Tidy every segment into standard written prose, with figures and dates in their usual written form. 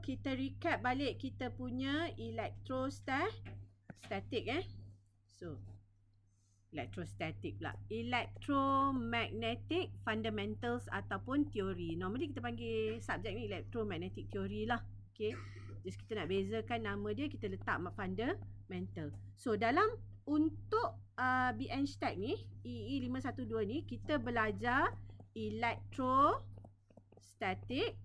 kita recap balik kita punya elektrostatik So, elektrostatik pula. Electromagnetic fundamentals ataupun teori. Normally kita panggil subjek ni electromagnetic theory lah. Okay. Just kita nak bezakan nama dia, kita letak fundamental. So, untuk BN Stack ni, EE512 ni, kita belajar elektrostatik.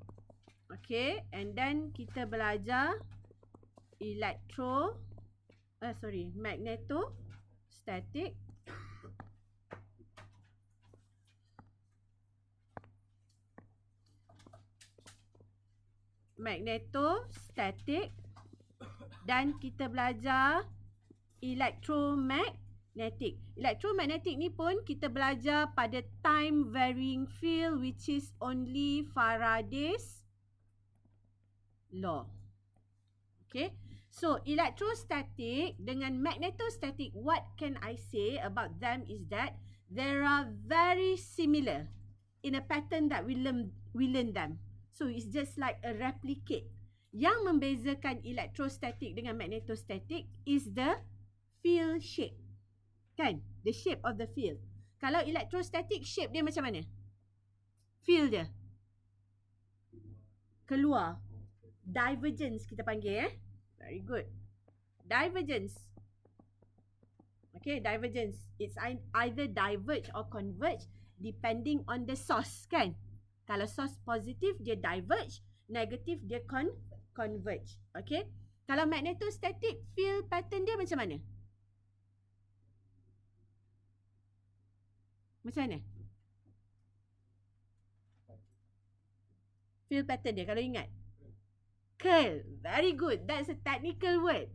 Okay. And then kita belajar magnetostatik. Magnetostatik. Dan kita belajar elektromagnetik. Elektromagnetik ni pun kita belajar pada time varying field, which is only Faraday's law. Okay. So, electrostatic dengan magnetostatic, what can I say about them is that they are very similar in a pattern that we learn them. So, it's just like a replicate. Yang membezakan electrostatic dengan magnetostatic is the field shape. Kan? The shape of the field. Kalau electrostatic, shape dia macam mana? Field dia keluar. Divergence kita panggil Very good. Divergence. Okay, divergence. It's either diverge or converge depending on the source, kan? Kalau source positif, dia diverge. Negatif, dia converge. Okay? Kalau magnetostatic, field pattern dia macam mana? Macam mana? Field pattern dia, kalau ingat. Curl. Very good. That's a technical word.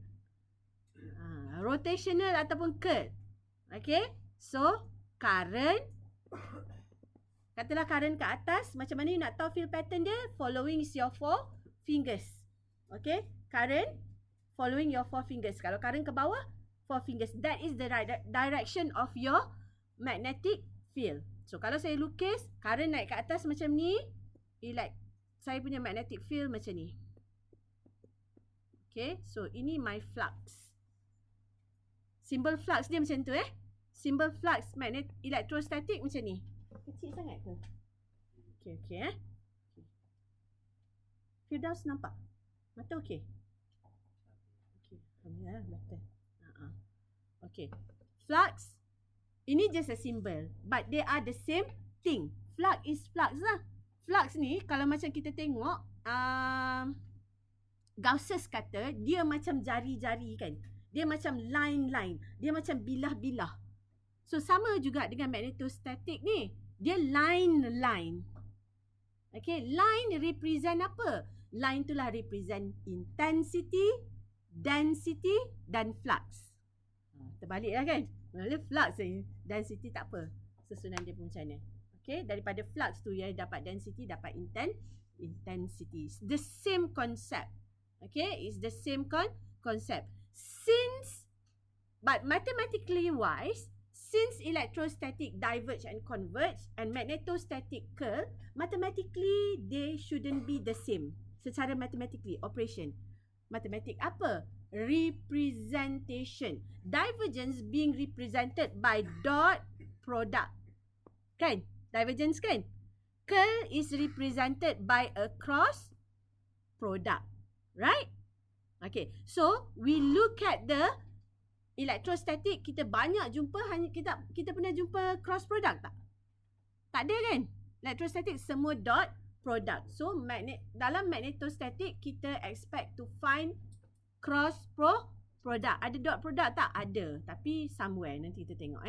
Rotational ataupun curl. Okay? So, current. Katalah current ke atas. Macam mana you nak tahu field pattern dia? Following is your 4 fingers. Okay? Current. Following your 4 fingers. Kalau current ke bawah, 4 fingers. That is the right direction of your magnetic field. So, kalau saya lukis, current naik ke atas macam ni. Saya punya magnetic field macam ni. Okay, so ini my flux. Simbol flux dia macam tu Simbol flux electrostatic macam ni. Kecil sangat ke? Okay. Firdaus nampak? Mata okey? Okay, alhamdulillah betul. Okay. Flux, ini just a symbol. But they are the same thing. Flux is flux lah. Flux ni, kalau macam kita tengok, Gauss kata, dia macam jari-jari kan. Dia macam line-line. Dia macam bilah-bilah. So, sama juga dengan magnetostatic ni. Dia line-line. Okay, line represent apa? Line itulah represent intensity, density dan flux. Terbaliklah kan? Maksudnya flux density tak apa. Susunan dia pun macam mana. Okay, daripada flux tu ya dapat density, dapat intensity. The same concept. Okay, it's the same concept. But mathematically wise, since electrostatic diverge and converge and magnetostatic curl, mathematically they shouldn't be the same. Secara mathematically, operation. Matematik apa? Representation. Divergence being represented by dot product. Kan? Divergence kan? Curl is represented by a cross product. Right? Okay. So, we look at the electrostatic. Kita banyak jumpa, kita pernah jumpa cross product tak? Tak ada kan? Electrostatic semua dot product. So, dalam magnetostatic, kita expect to find cross product. Ada dot product tak? Ada. Tapi somewhere. Nanti kita tengok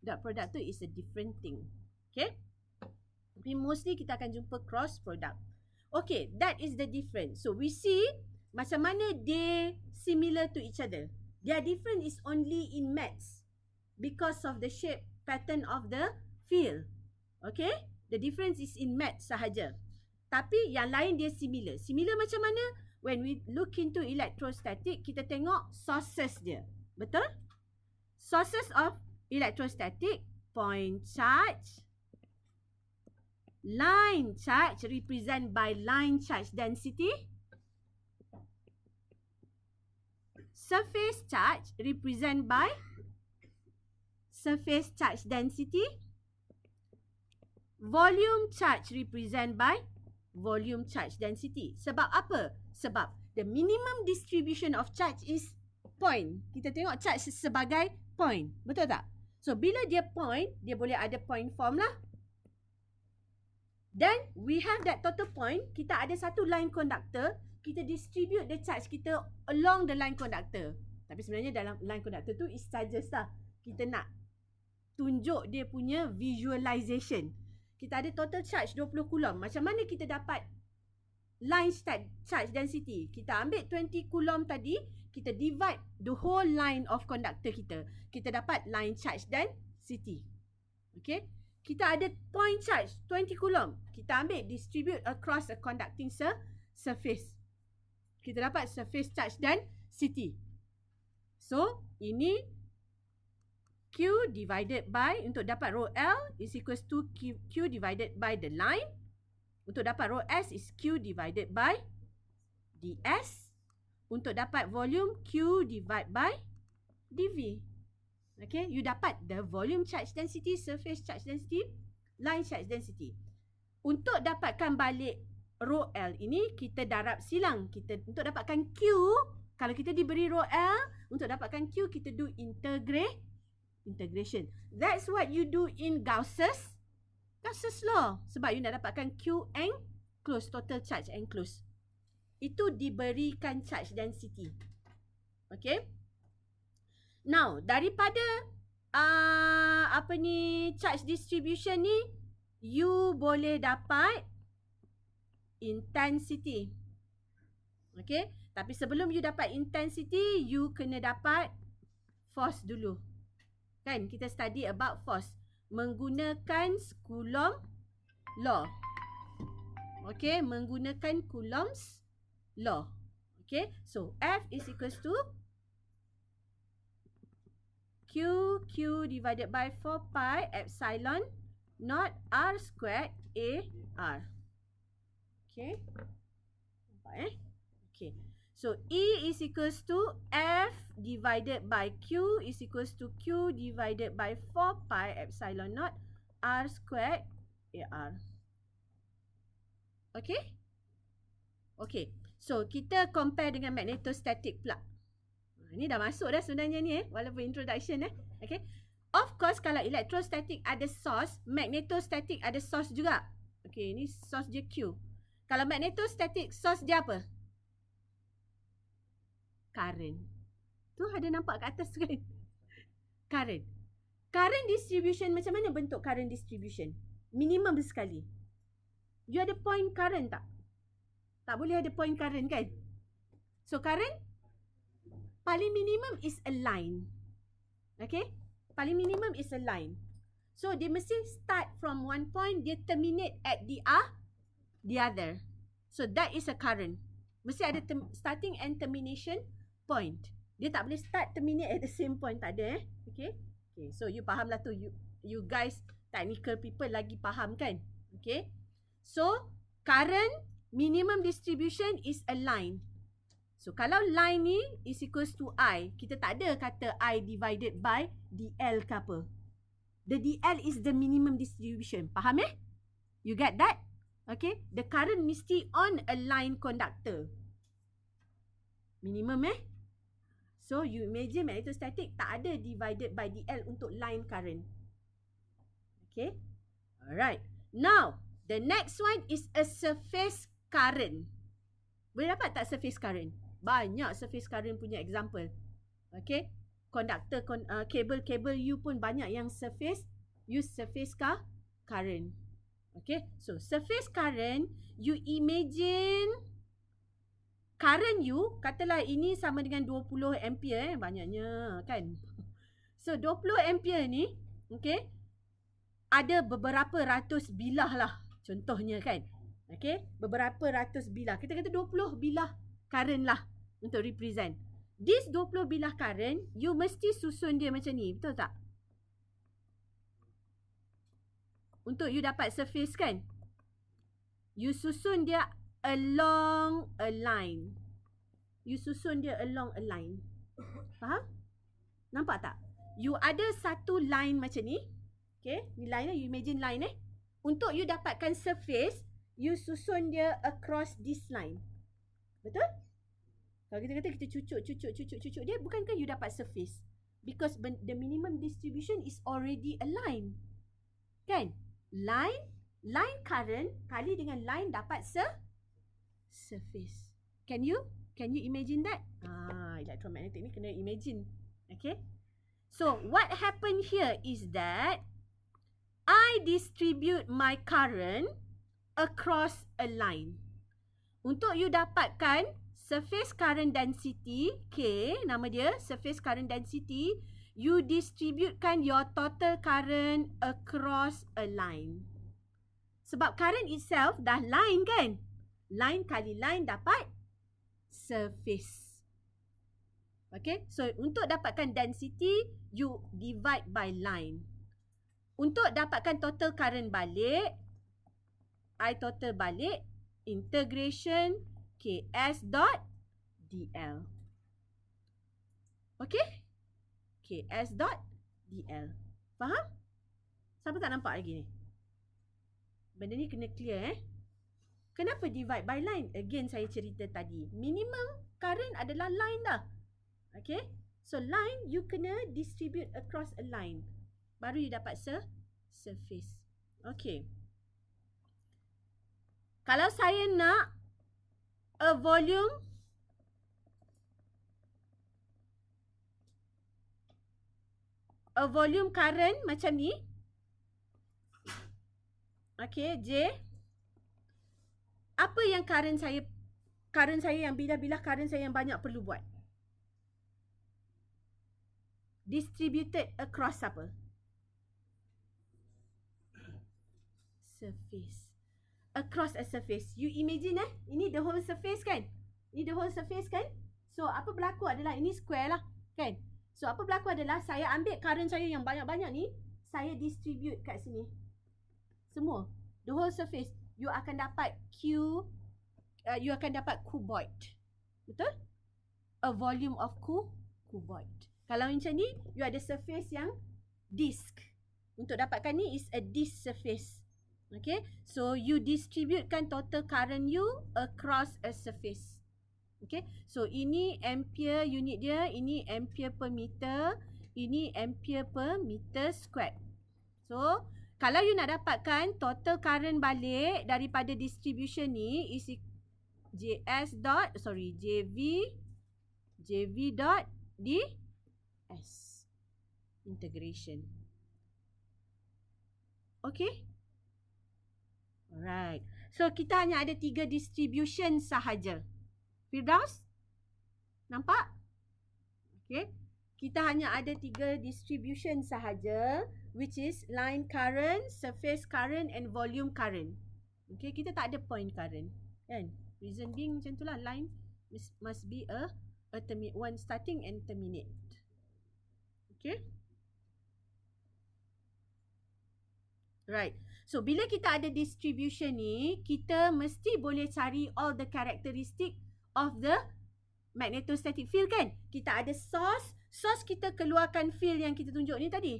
Dot product tu is a different thing. Okay? Tapi mostly kita akan jumpa cross product. Okay, that is the difference. So, we see macam mana they similar to each other. Their difference is only in maths because of the shape pattern of the field. Okay? The difference is in maths sahaja. Tapi yang lain dia similar. Similar macam mana? When we look into electrostatic, kita tengok sources dia. Betul? Sources of electrostatic, point charge, line charge represent by line charge density. surface charge represent by surface charge density. Volume charge represent by volume charge density. Sebab apa? Sebab the minimum distribution of charge is point. Kita tengok charge sebagai point. Betul tak? So, bila dia point, dia boleh ada point form lah. Then, we have that total point. Kita ada satu line conductor. Kita distribute the charge kita along the line conductor. Tapi sebenarnya dalam line conductor tu is charges lah. Kita nak tunjuk dia punya visualization. Kita ada total charge 20 coulomb. Macam mana kita dapat line charge density? Kita ambil 20 coulomb tadi, kita divide the whole line of conductor kita. Kita dapat line charge density. Okay? Kita ada point charge 20 coulomb. Kita ambil distribute across a conducting surface. Kita dapat surface charge density. So, ini Q divided by, untuk dapat rho L is equals to Q divided by the line. Untuk dapat rho S is Q divided by ds. Untuk dapat volume, Q divided by dV. Okay, you dapat the volume charge density, surface charge density, line charge density. Untuk dapatkan balik rho L ini, kita darab silang. Untuk dapatkan Q, kalau kita diberi rho L, untuk dapatkan Q, kita do integration. That's what you do in Gauss's law. Sebab you nak dapatkan Q enclosed, total charge enclosed. Itu diberikan charge density. Okay. Now, daripada charge distribution ni, you boleh dapat intensity. Okay. Tapi sebelum you dapat intensity, you kena dapat force dulu. Kan, kita study about force menggunakan Coulomb law. Okay, menggunakan Coulomb's law. Okay, so F is equals to Q divided by 4 pi epsilon not R squared AR. Okay, nampak Okay. So, E is equals to F divided by Q is equals to Q divided by 4 pi epsilon naught R squared AR. Okay? Okay. So, kita compare dengan magnetostatic pula. Ini dah masuk dah sebenarnya ni walaupun introduction Okay? Of course, kalau electrostatic ada source, magnetostatic ada source juga. Okay, ini source dia Q. Kalau magnetostatic, source dia apa? Current. Tu ada nampak kat atas kan? Current. Current distribution, macam mana bentuk current distribution? Minimum sekali. You ada point current tak? Tak boleh ada point current kan? So current paling minimum is a line. Okay? Paling minimum is a line. So dia mesti start from one point, dia terminate at the other. So that is a current. Mesti ada starting and termination point. Dia tak boleh start, terminate at the same point. Tak ada Okay. Okay. So you faham lah tu. You guys technical people lagi faham kan? Okay. So current minimum distribution is a line. So kalau line ni is equals to I, kita tak ada kata I divided by DL ke apa. The DL is the minimum distribution. Faham You get that? Okay. The current mesti on a line conductor. Minimum So you imagine magnetostatic tak ada divided by DL untuk line current. Okay. Alright. Now, the next one is a surface current. Boleh dapat tak surface current? Banyak surface current punya example. Okay. Conductor, kabel you pun banyak yang use surface current. Okay. So, surface current, you imagine current you, katalah ini sama dengan 20 ampere banyaknya kan. So 20 ampere ni, okay, ada beberapa ratus bilah lah contohnya kan. Okay, beberapa ratus bilah. Kita kata 20 bilah current lah untuk represent. This 20 bilah current, you mesti susun dia macam ni, betul tak? Untuk you dapat surface kan, you susun dia along a line. You susun dia along a line. Faham? Nampak tak? You ada satu line macam ni. Okay, ni line you imagine line Untuk you dapatkan surface, you susun dia across this line. Betul? Kalau kita kata kita cucuk dia, bukankah you dapat surface? Because the minimum distribution is already a line. Kan? Line current kali dengan line dapat surface. Can you imagine that? Electromagnetic ni kena imagine. Okay? So, what happened here is that I distribute my current across a line. Untuk you dapatkan surface current density, K, nama dia, surface current density, you distributekan your total current across a line. Sebab current itself dah line kan? Line kali line dapat surface. Okay, so untuk dapatkan density, you divide by line. Untuk dapatkan total current balik, I total balik, integration Ks dot dl. Okay? Ks dot dl. Faham? Siapa tak nampak lagi ni? Benda ni kena clear Kenapa divide by line? Again saya cerita tadi. Minimum current adalah line dah. Okay? So line you kena distribute across a line. Baru you dapat surface. Okay. Kalau saya nak a volume current macam ni. Okay, J. Apa yang current saya yang bilah-bilah current saya yang banyak perlu buat? Distributed across apa? Surface. Across a surface. You imagine ini the whole surface kan? Ini the whole surface kan? So apa berlaku adalah ini square lah kan? So apa berlaku adalah saya ambil current saya yang banyak-banyak ni, saya distribute kat sini. Semua. The whole surface. You akan dapat you akan dapat cuboid. Betul? A volume of cuboid. Kalau macam ni, you ada surface yang disk. Untuk dapatkan ni is a disk surface. Okay, so you distributekan total current you across a surface. Okay, so ini ampere unit dia, ini ampere per meter, ini ampere per meter squared. So, kalau you nak dapatkan total current balik daripada distribution ni is JV dot ds integration. Okay? Alright. So, kita hanya ada 3 distribution sahaja. Firdaus? Nampak? Okay. Kita hanya ada 3 distribution sahaja, which is line current, surface current and volume current. Okay. Kita tak ada point current. Kan? Reason being macam itulah. Line must be a one starting and terminate. Okay. Right. So, bila kita ada distribution ni, kita mesti boleh cari all the characteristic of the magnetostatic field kan? Kita ada source. Source kita keluarkan field yang kita tunjuk ni tadi.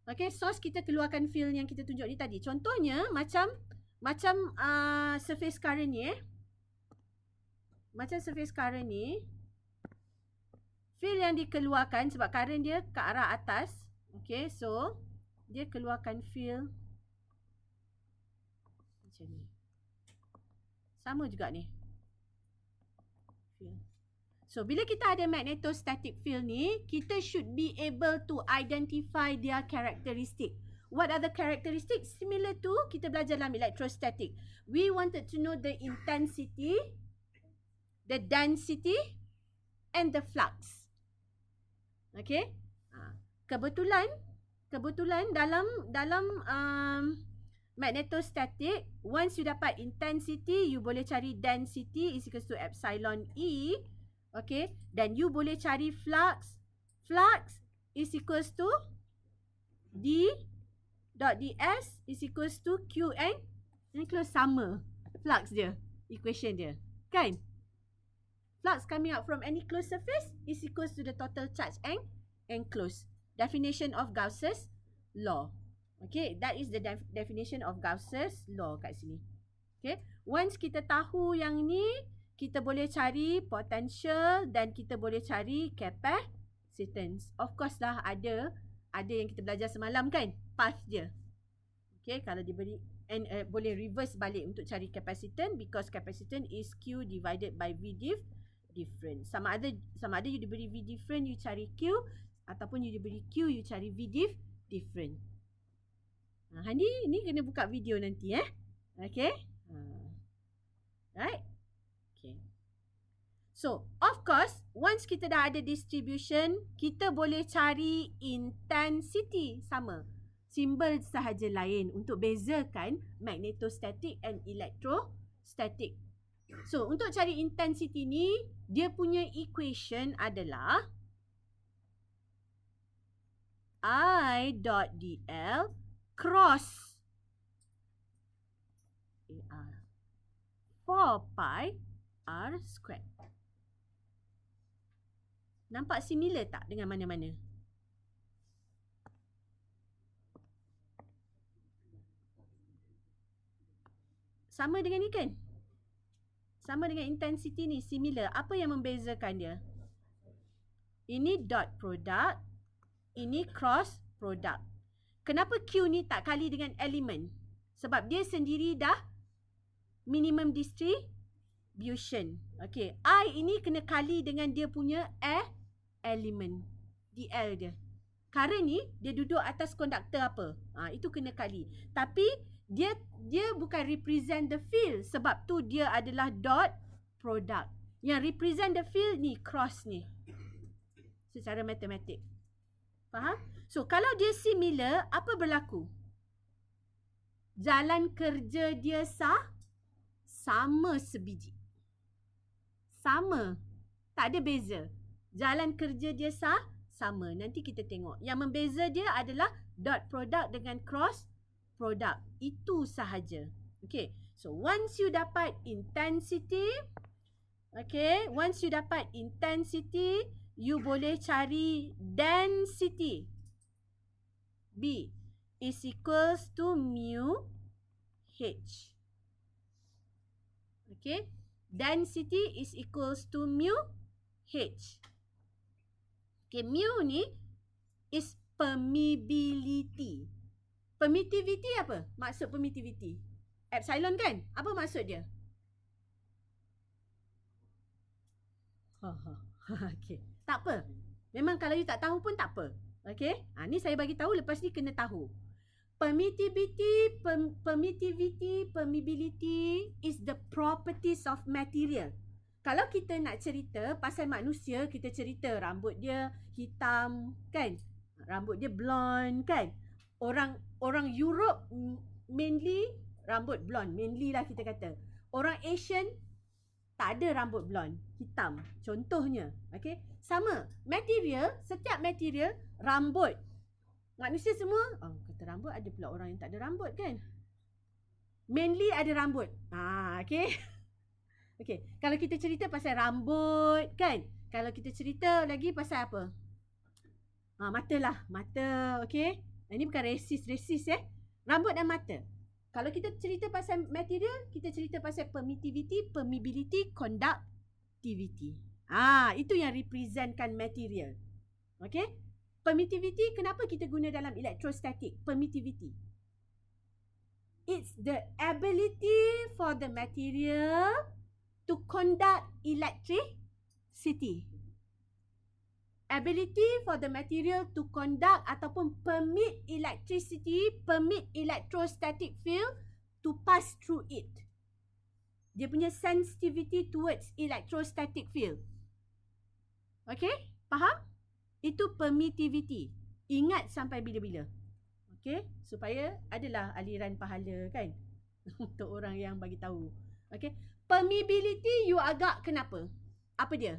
Okay, source kita keluarkan field yang kita tunjuk ni tadi. Contohnya, macam surface current ni Macam surface current ni, field yang dikeluarkan sebab current dia ke arah atas. Okay, so dia keluarkan field macam ni. Sama juga ni. Field. So, bila kita ada magnetostatic field ni, kita should be able to identify their characteristic. What are the characteristics? Similar to kita belajar dalam electrostatic. We wanted to know the intensity, the density and the flux. Okay? Kebetulan dalam magnetostatic, once you dapat intensity, you boleh cari density is equal to epsilon E. Okay, dan you boleh cari flux. Flux is equal to D dot ds is equal to Qn. Ini kalau sama flux dia, equation dia. Kan? flux coming out from any closed surface is equals to the total charge and enclosed. Definition of Gauss's law. Okay, that is the definition of Gauss's law kat sini. Okay, once kita tahu yang ni, kita boleh cari potential dan kita boleh cari capacitance. Of course lah, ada yang kita belajar semalam kan, path dia. Okay, kalau diberi boleh reverse balik untuk cari capacitance, because capacitance is Q divided by V different. Sama ada you diberi V different, you cari Q, ataupun you diberi Q, you cari V different. Handi, ni kena buka video nanti Okay. Right? Okay. So, of course, once kita dah ada distribution, kita boleh cari intensity. Sama. Simbol sahaja lain untuk bezakan magnetostatic and electrostatic. So, untuk cari intensity ni, dia punya equation adalah I dot dl cross AR 4 pi R squared. Nampak similar tak dengan mana-mana? Sama dengan ni kan? Sama dengan intensity ni, similar. Apa yang membezakan dia? Ini dot product, ini cross product. Kenapa Q ni tak kali dengan elemen? Sebab dia sendiri dah minimum distribution. Okay, I ini kena kali dengan dia punya elemen, DL dia. Current ni, dia duduk atas konduktor apa? Itu kena kali. Tapi, dia bukan represent the field. Sebab tu dia adalah dot product. Yang represent the field ni, cross ni. Secara matematik. Faham? So, kalau dia similar, apa berlaku? Jalan kerja dia sama sebiji. Sama. Tak ada beza. Jalan kerja dia sama. Nanti kita tengok. Yang membeza dia adalah dot product dengan cross product. Itu sahaja. Okay. So, once you dapat intensity. Okay. Once you dapat intensity, you boleh cari density. B is equals to mu H. Okay. Density is equals to mu H. Okay. Mu ni is permeability. Permittivity apa? Maksud permittivity. Epsilon kan? Apa maksud dia? Okay. Tak apa. Memang kalau you tak tahu pun tak apa. Okay. Ni saya bagi tahu, lepas ni kena tahu. Permittivity, permeability is the properties of material. Kalau kita nak cerita pasal manusia, kita cerita rambut dia hitam kan? Rambut dia blonde kan? Orang Europe mainly rambut blonde. Mainly lah kita kata. Orang Asian tak ada rambut blonde. Hitam. Contohnya. Okay. Sama. Material. Setiap material. Rambut. Manusia semua. Kata rambut. Ada pula orang yang tak ada rambut kan. Mainly ada rambut. Okay. Okay. Kalau kita cerita pasal rambut kan. Kalau kita cerita lagi pasal apa? Mata lah. Mata. Okay. Ini bukan resis Rambut dan mata. Kalau kita cerita pasal material, kita cerita pasal permittivity, permeability, conductivity. Itu yang representkan material. Okay? Permittivity, kenapa kita guna dalam electrostatic? Permittivity. It's the ability for the material to conduct electricity. Ability for the material to conduct ataupun permit electricity, permit electrostatic field to pass through it. Dia punya sensitivity towards electrostatic field. Okay? Faham? Itu permittivity. Ingat sampai bila-bila. Okay? Supaya adalah aliran pahala kan? Untuk orang yang bagi tahu. Okay? Permeability you agak kenapa? Apa dia?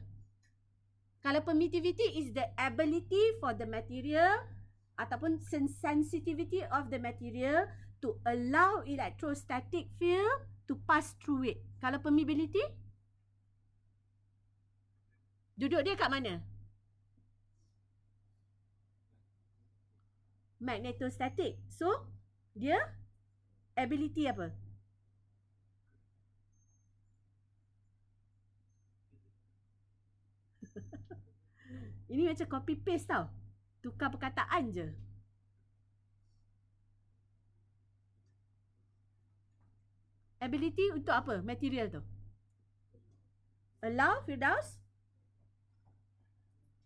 Kalau permittivity is the ability for the material ataupun sensitivity of the material to allow electrostatic field to pass through it. Kalau permeability? Duduk dia kat mana? Magnetostatic. So, dia ability apa? Ini macam copy paste tau. Tukar perkataan je. Ability untuk apa? Material tu. Allow, Firdaus?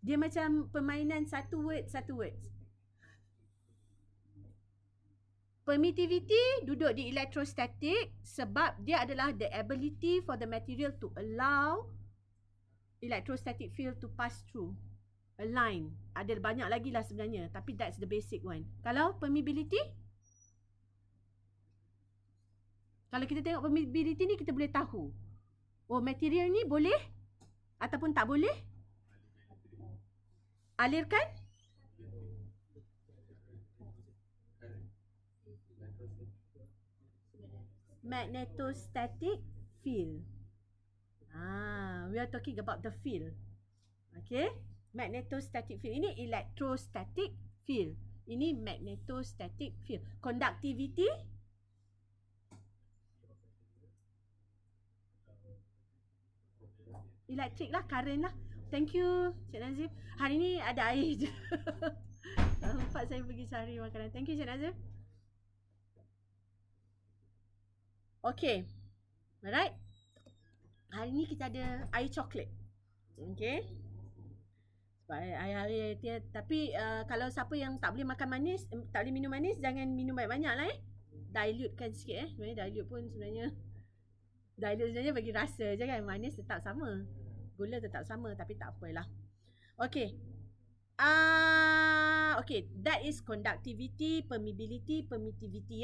Dia macam permainan satu word. Permittivity duduk di electrostatic sebab dia adalah the ability for the material to allow electrostatic field to pass through a line. Ada banyak lagi lah sebenarnya, tapi that's the basic one. Kalau permeability, kalau kita tengok permeability ni, kita boleh tahu, oh material ni boleh ataupun tak boleh alirkan magnetostatic field. We are talking about the field. Okay, magnetostatic field. Ini electrostatic field. Ini magnetostatic field. Conductivity, elektrik lah, current lah. Thank you, Cik Nazim. Hari ni ada air je. Empat saya pergi cari makanan. Thank you, Cik Nazim. Okay. Alright. Hari ni kita ada air coklat. Okay. Sebab air dia. Tapi kalau siapa yang tak boleh makan manis, tak boleh minum manis, jangan minum banyak-banyak lah Dilutekan sikit Sebenarnya dilute pun sebenarnya bagi rasa je kan. Manis tetap sama, gula tetap sama, tapi tak apalah. Okay. Okay, that is conductivity, permeability, permittivity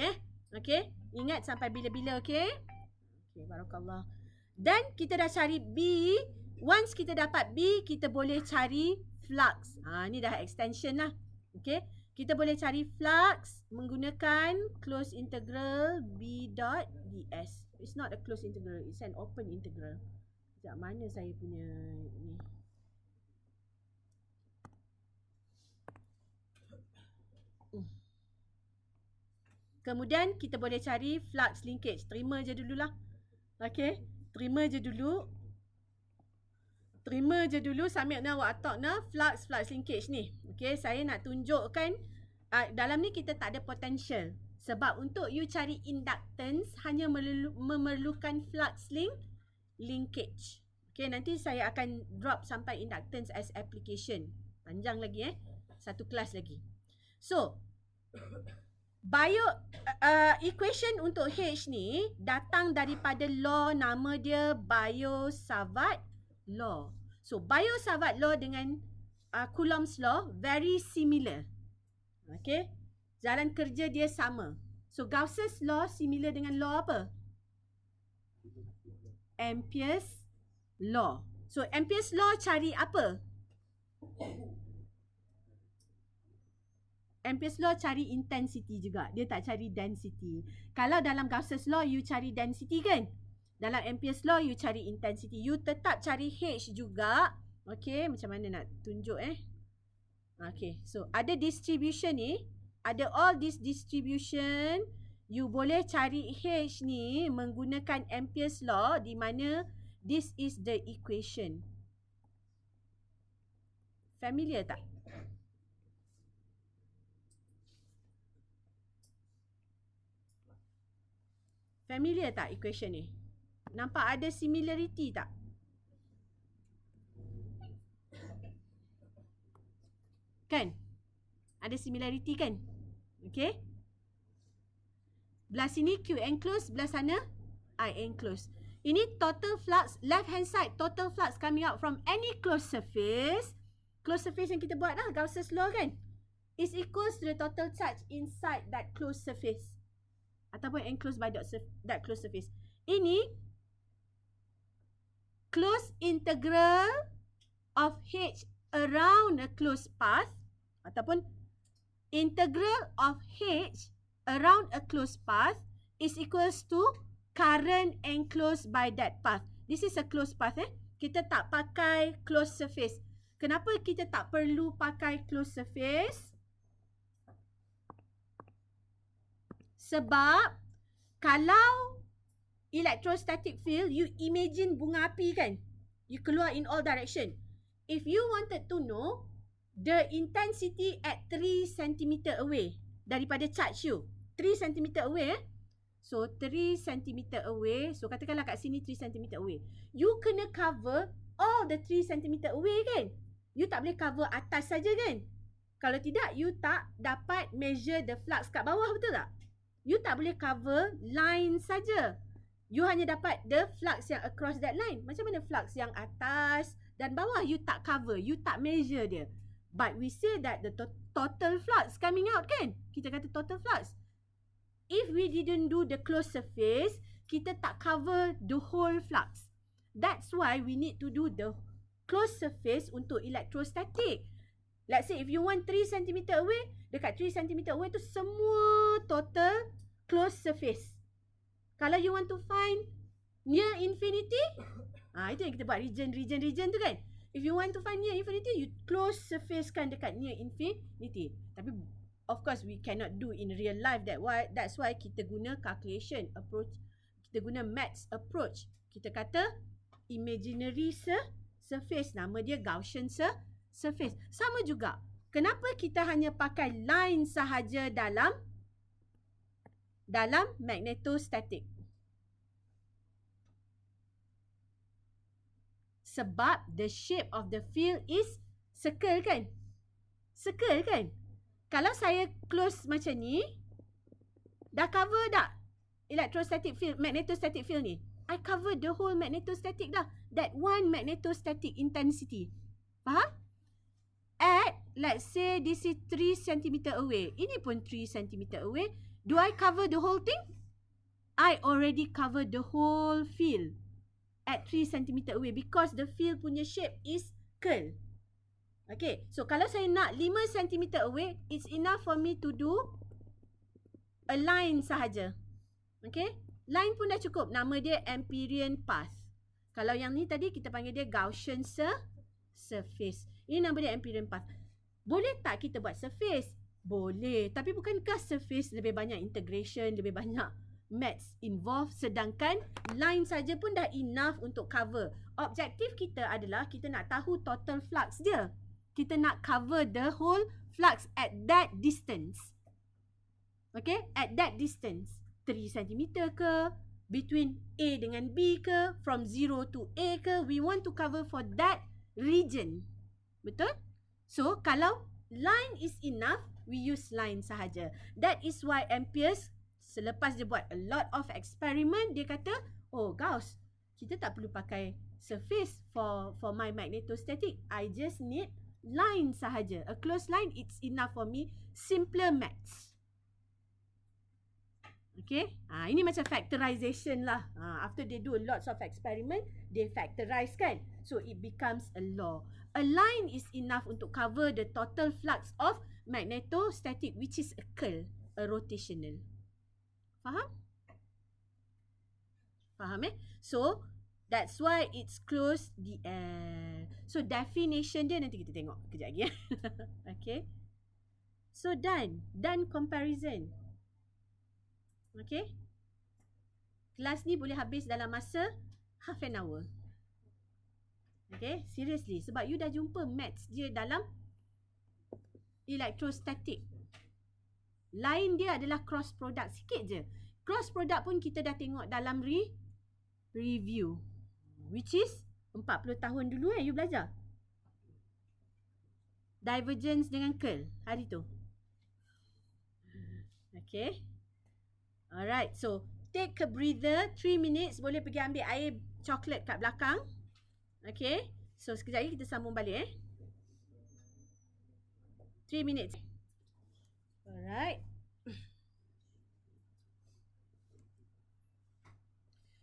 Okay, ingat sampai bila-bila. Okay. Okay, barakallah. Dan kita dah cari B. Once kita dapat B, kita boleh cari flux. Ni dah extension lah. Okay, kita boleh cari flux menggunakan closed integral B dot ds. It's not a closed integral, it's an open integral. Sekejap, mana saya punya ni? Kemudian kita boleh cari flux linkage. Terima je dululah. Okay, terima je dulu. Sami'na wa ata'na flux linkage ni. Okay, saya nak tunjukkan dalam ni kita tak ada potential. Sebab untuk you cari inductance hanya memerlukan flux linkage. Okay, nanti saya akan drop sampai inductance as application. Panjang lagi satu kelas lagi. So, equation untuk H ni datang daripada law, nama dia Biot-Savart law. So, Biot-Savart law dengan Coulomb's law very similar. Okay, jalan kerja dia sama. So, Gauss's law similar dengan law apa? Ampere's law. So, Ampere's law cari apa? Ampere's law cari intensity juga. Dia tak cari density. Kalau dalam Gauss's law, you cari density kan? Dalam Ampere's law, you cari intensity. You tetap cari H juga. Okay, macam mana nak tunjuk Okay, so ada distribution ni. Ada all this distribution. You boleh cari H ni menggunakan Ampere's law, di mana this is the equation. Familiar tak? Familiar tak equation ni? Nampak ada similarity tak? Kan? Ada similarity kan? Okay. Belah sini Q enclosed, belah sana I enclosed. Ini total flux, left hand side total flux coming out from any closed surface. Closed surface yang kita buat lah, Gauss's law kan, is equals to the total charge inside that closed surface ataupun enclosed by that closed surface. Ini closed integral of H around a closed path ataupun integral of H around a closed path is equals to current enclosed by that path. This is a closed path kita tak pakai closed surface. Kenapa kita tak perlu pakai closed surface? Sebab kalau electrostatic field, you imagine bunga api kan? You keluar in all direction. If you wanted to know the intensity at 3 cm away daripada charge you, 3 cm away So 3 cm away, so katakanlah kat sini 3 cm away, you kena cover all the 3 cm away kan? You tak boleh cover atas saja kan? Kalau tidak, you tak dapat measure the flux kat bawah, betul tak? You tak boleh cover line saja. You hanya dapat the flux yang across that line. Macam mana flux yang atas dan bawah you tak cover, you tak measure dia. But we say that the total flux coming out kan? Kita kata total flux. If we didn't do the closed surface, kita tak cover the whole flux. That's why we need to do the closed surface untuk electrostatic. Let's say if you want 3 cm away, dekat 3 cm away tu semua total closed surface. Kalau you want to find near infinity, itu yang kita buat region tu kan. If you want to find near infinity, you close surface kan dekat near infinity. Tapi of course we cannot do in real life. That's why kita guna calculation approach. Kita guna maths approach. Kita kata imaginary surface. Nama dia Gaussian surface. Sama juga. Kenapa kita hanya pakai line sahaja dalam magnetostatic? Sebab the shape of the field is circle kan? Circle kan? Kalau saya close macam ni, dah cover tak electrostatic field, magnetostatic field ni? I cover the whole magnetostatic dah. That one magnetostatic intensity. Faham? At, let's say this is 3 cm away. Ini pun 3 cm away. Do I cover the whole thing? I already cover the whole field at 3 cm away because the field punya shape is curl. Okay, so kalau saya nak 5 cm away, it's enough for me to do a line sahaja. Okay, line pun dah cukup. Nama dia Amperian path. Kalau yang ni tadi kita panggil dia Gaussian surface. Ini nama dia Amperian path. Boleh tak kita buat surface? Boleh. Tapi bukankah surface lebih banyak integration, lebih banyak maths involved, sedangkan line saja pun dah enough untuk cover. Objektif kita adalah kita nak tahu total flux dia. Kita nak cover the whole flux at that distance. Okay, at that distance. 3 cm ke, between A dengan B ke, from 0 to A ke, we want to cover for that region. Betul? So, kalau line is enough, we use line sahaja. That is why Ampere's selepas dia buat a lot of experiment, dia kata, oh Gauss, kita tak perlu pakai surface for my magnetostatic. I just need line sahaja. A closed line, it's enough for me. Simpler maths. Okay, ini macam factorization lah. After they do lots of experiment, they factorize kan. So it becomes a law. A line is enough untuk cover the total flux of magnetostatic, which is a curl, a rotational. Faham? Faham So, that's why it's close the air. So, definition dia nanti kita tengok kejap lagi. Okay. So, done. Done comparison. Okay. Kelas ni boleh habis dalam masa half an hour. Okay. Seriously. Sebab you dah jumpa maths dia dalam electrostatic. Lain dia adalah cross product sikit je. Cross product pun kita dah tengok dalam review. Which is 40 tahun dulu you belajar. Divergence dengan curl hari tu. Okay. Alright. So, take a breather. 3 minutes. Boleh pergi ambil air coklat kat belakang. Okay. So, sekejap lagi kita sambung balik 3 minutes. Alright.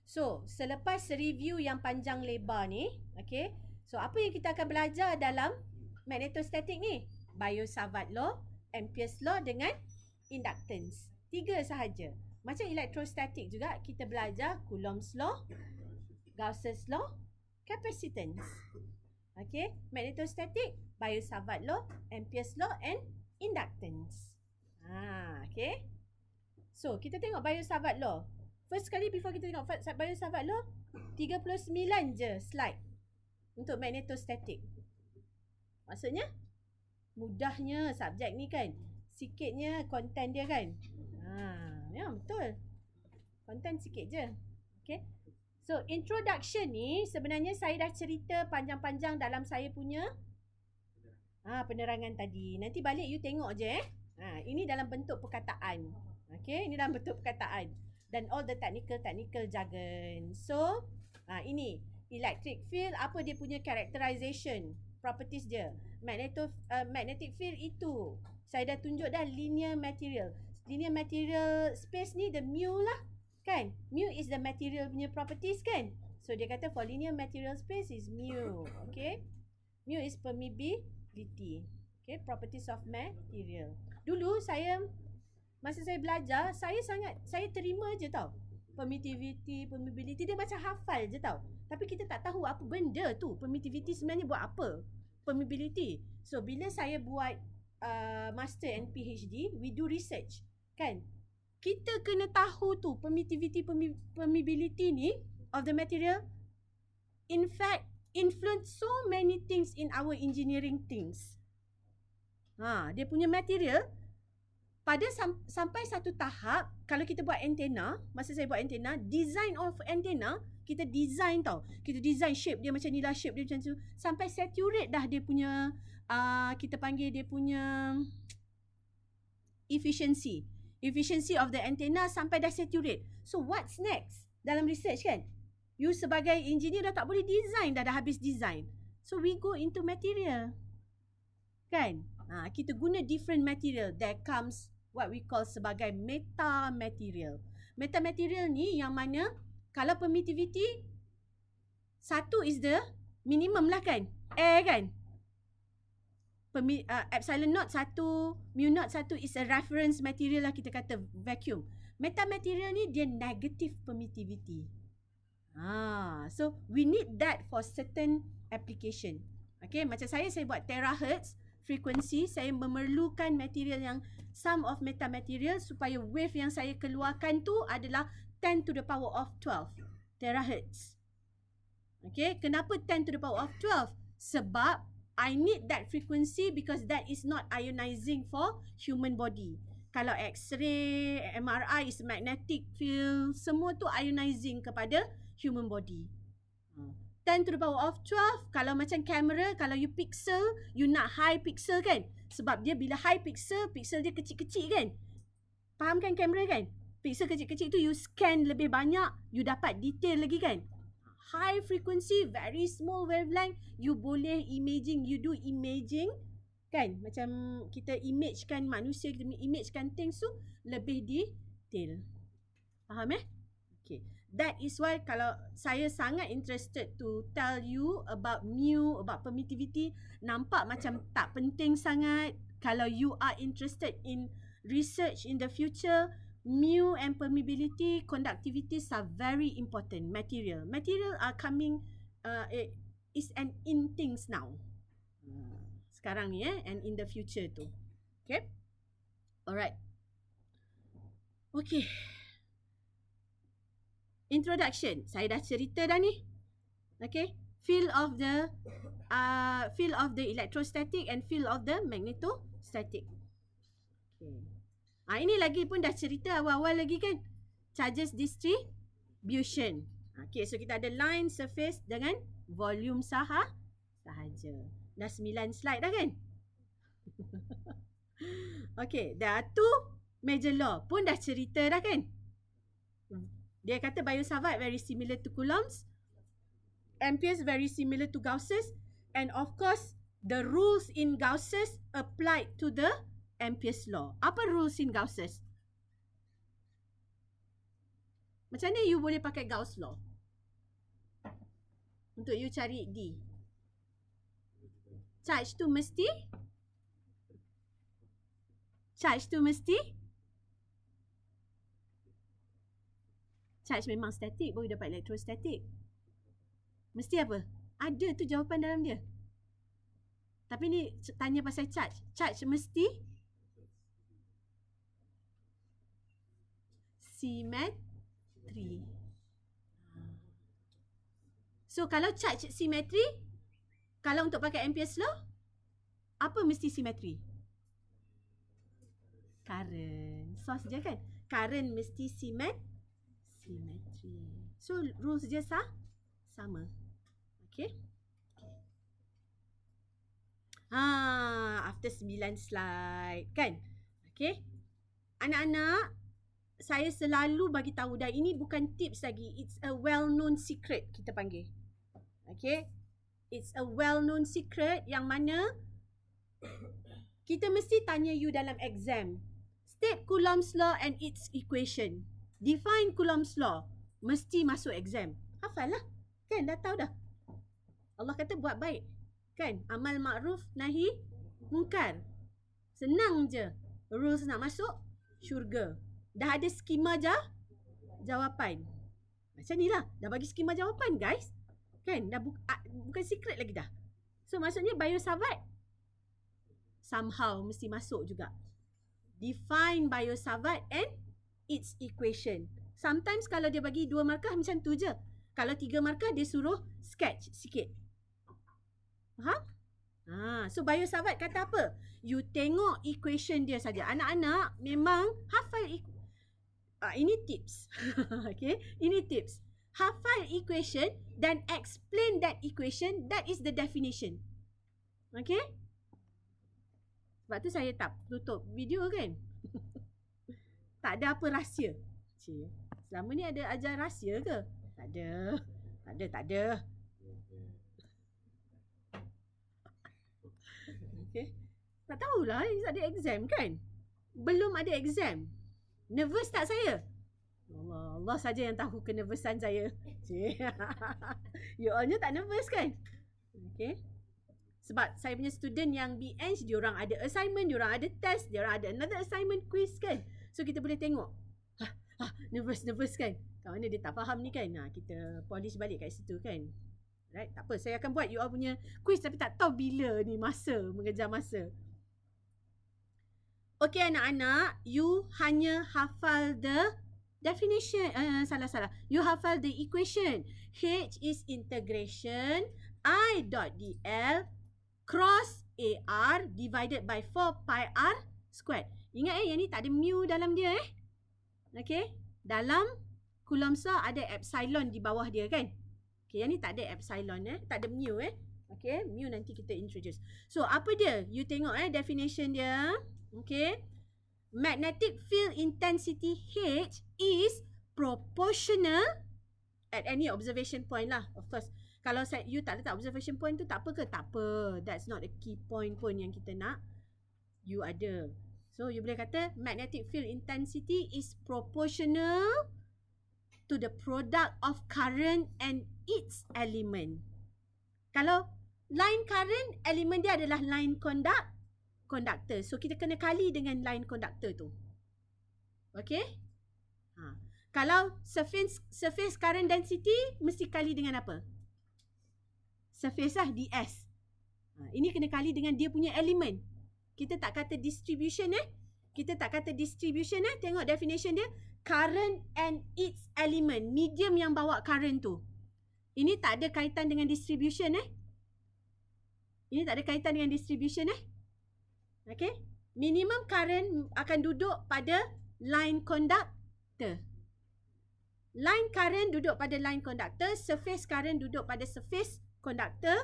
So, selepas review yang panjang lebar ni, okay. So, apa yang kita akan belajar dalam magnetostatic ni? Biot-Savart law, Ampere's law dengan inductance. 3 sahaja. Macam electrostatic juga, kita belajar Coulomb's law, Gauss's law, capacitance. Okay, magnetostatic, Biot-Savart law, Ampere's law and inductance. Okay. So, kita tengok Biot-Savart law. First sekali before kita tengok Biot-Savart law, 39 je slide untuk magnetostatic. Maksudnya, mudahnya subjek ni kan. Sikitnya konten dia kan. Ya betul. Konten sikit je. Okay. So, introduction ni sebenarnya saya dah cerita panjang-panjang dalam saya punya penerangan tadi. Nanti balik you tengok je ini dalam bentuk perkataan. Okay, ini dalam bentuk perkataan. Dan all the technical jargon. So, ini electric field, apa dia punya characterization, properties dia. Magnetic field itu saya dah tunjuk dah linear material. Linear material space ni the mu lah. Kan? Mu is the material punya properties kan? So, dia kata for linear material space is mu. Okay? Mu is permeability. Okay? Properties of material. Dulu masa saya belajar, saya terima je tau. Permittivity, permeability, dia macam hafal je tau. Tapi kita tak tahu apa benda tu. Permittivity sebenarnya buat apa? Permeability. So, bila saya buat master and PhD, we do research. Kan? Kita kena tahu tu permittivity, permeability ni of the material in fact influence so many things in our engineering things. Dia punya material pada sampai satu tahap, kalau kita buat antena, masa saya buat antena, design of antena, kita design tau. Kita design shape dia macam ni lah, shape dia macam tu. Sampai saturate dah dia punya, kita panggil dia punya efficiency. Efficiency of the antenna sampai dah saturate. So what's next? Dalam research kan? You sebagai engineer dah tak boleh design, dah habis design. So we go into material. Kan? Kita guna different material. There comes what we call sebagai metamaterial. Metamaterial ni yang mana kalau permittivity, satu is the minimum lah kan? Air kan? Epsilon naught 1, mu naught 1 is a reference material lah, kita kata vacuum. Metamaterial ni dia negative permittivity. So we need that for certain application. Okay, macam saya buat terahertz frequency, saya memerlukan material yang sum of metamaterial supaya wave yang saya keluarkan tu adalah 10 to the power of 12 terahertz. Okay, kenapa 10 to the power of 12? Sebab I need that frequency because that is not ionizing for human body. Kalau X-ray, MRI is magnetic field, semua tu ionizing kepada human body. 10 to the power of 12, kalau macam kamera, kalau you pixel, you nak high pixel kan? Sebab dia bila high pixel, pixel dia kecil-kecil kan? Faham kan kamera kan? Pixel kecil-kecil tu you scan lebih banyak, you dapat detail lagi kan? High frequency, very small wavelength, you boleh imaging, you do imaging kan? Macam kita imagekan manusia, kita imagekan things tu lebih detail. Faham Okay. That is why kalau saya sangat interested to tell you about mu, about permittivity, nampak macam tak penting sangat. Kalau you are interested in research in the future, mu and permeability, conductivities are very important. Material are coming, is an in things now. Sekarang ni and in the future tu. Okay. Alright. Okay. Introduction. Saya dah cerita dah ni. Okay. Field of the electrostatic and field of the magnetostatic. Okay. Ini lagi pun dah cerita awal-awal lagi kan. Charges distribution. Okay, so kita ada line, surface dengan volume sahaja. Dah 9 slide dah kan? Okay, dah tu major law pun dah cerita dah kan? Dia kata Biot-Savart very similar to Coulomb's. Ampere's very similar to Gauss's. And of course, the rules in Gauss's applied to the Ampere's law. Apa rules in Gauss's? Macam mana you boleh pakai Gauss law untuk you cari D? Charge tu mesti charge memang static, boleh dapat electrostatic. Mesti apa? Ada tu jawapan dalam dia. Tapi ni tanya pasal charge. Charge mesti simetri. So kalau charge simetri, kalau untuk pakai Ampere's law, apa mesti simetri? Current. Source je kan? Current mesti simetri. So rules je sama. Okay. After 9 slide kan? Okay. Anak-anak, saya selalu bagi tahu, dan ini bukan tips lagi. It's a well-known secret kita panggil. Okay. It's a well-known secret yang mana kita mesti tanya you dalam exam. State Coulomb's law and its equation. Define Coulomb's law. Mesti masuk exam. Hafal lah. Kan dah tahu dah. Allah kata buat baik. Kan? Amal ma'ruf nahi mungkar. Senang je. Rules nak masuk syurga. Dah ada skema jawapan. Macam ni lah. Dah bagi skema jawapan guys. Kan? Dah bukan secret lagi dah. So maksudnya Biosavart somehow mesti masuk juga. Define Biosavart and its equation. Sometimes kalau dia bagi 2 markah macam tu je. Kalau 3 markah dia suruh sketch sikit. Faham? So Biosavart kata apa? You tengok equation dia saja. Anak-anak memang hafal ini tips. Okay? Ini tips. Hafal equation dan explain that equation. That is the definition. Okay? Sebab tu saya tak tutup video kan? Tak ada apa rahsia. Cik, selama ni ada ajar rahsia ke? Tak ada. Okay. Tak tahulah, ada exam kan? Belum ada exam. Nervous tak saya? Allah saja yang tahu kenervousan saya. You all-nya tak nervous kan? Okay. Sebab saya punya student yang BEng, diorang ada assignment, diorang ada test, diorang ada another assignment quiz kan? So kita boleh tengok. Nervous kan? Kat mana dia tak faham ni kan? Kita polish balik kat situ kan? Right? Tak apa, saya akan buat you all punya quiz tapi tak tahu bila ni mengejar masa. Okay anak-anak, you hanya hafal the definition. Salah. You hafal the equation. H is integration I dot dl cross AR divided by 4 pi R squared. Ingat yang ni tak ada mu dalam dia Okay. Dalam Coulomb's law ada epsilon di bawah dia kan? Okay, yang ni tak ada epsilon tak ada mu Okay, mu nanti kita introduce. So, apa dia? You tengok definition dia. Okay. Magnetic field intensity H is proportional at any observation point lah. Of course, kalau you tak letak observation point tu tak apa ke? Tak apa. That's not the key point pun yang kita nak. You ada. So, you boleh kata magnetic field intensity is proportional to the product of current and its element. Kalau line current, elemen dia adalah line conductor. So, kita kena kali dengan line conductor tu. Okay? Kalau surface current density, mesti kali dengan apa? Surface lah, ds. Ini kena kali dengan dia punya elemen. Kita tak kata distribution Tengok definition dia. Current and its element. Medium yang bawa current tu. Ini tak ada kaitan dengan distribution Okay. Minimum current akan duduk pada line conductor. Line current duduk pada line conductor. Surface current duduk pada surface conductor.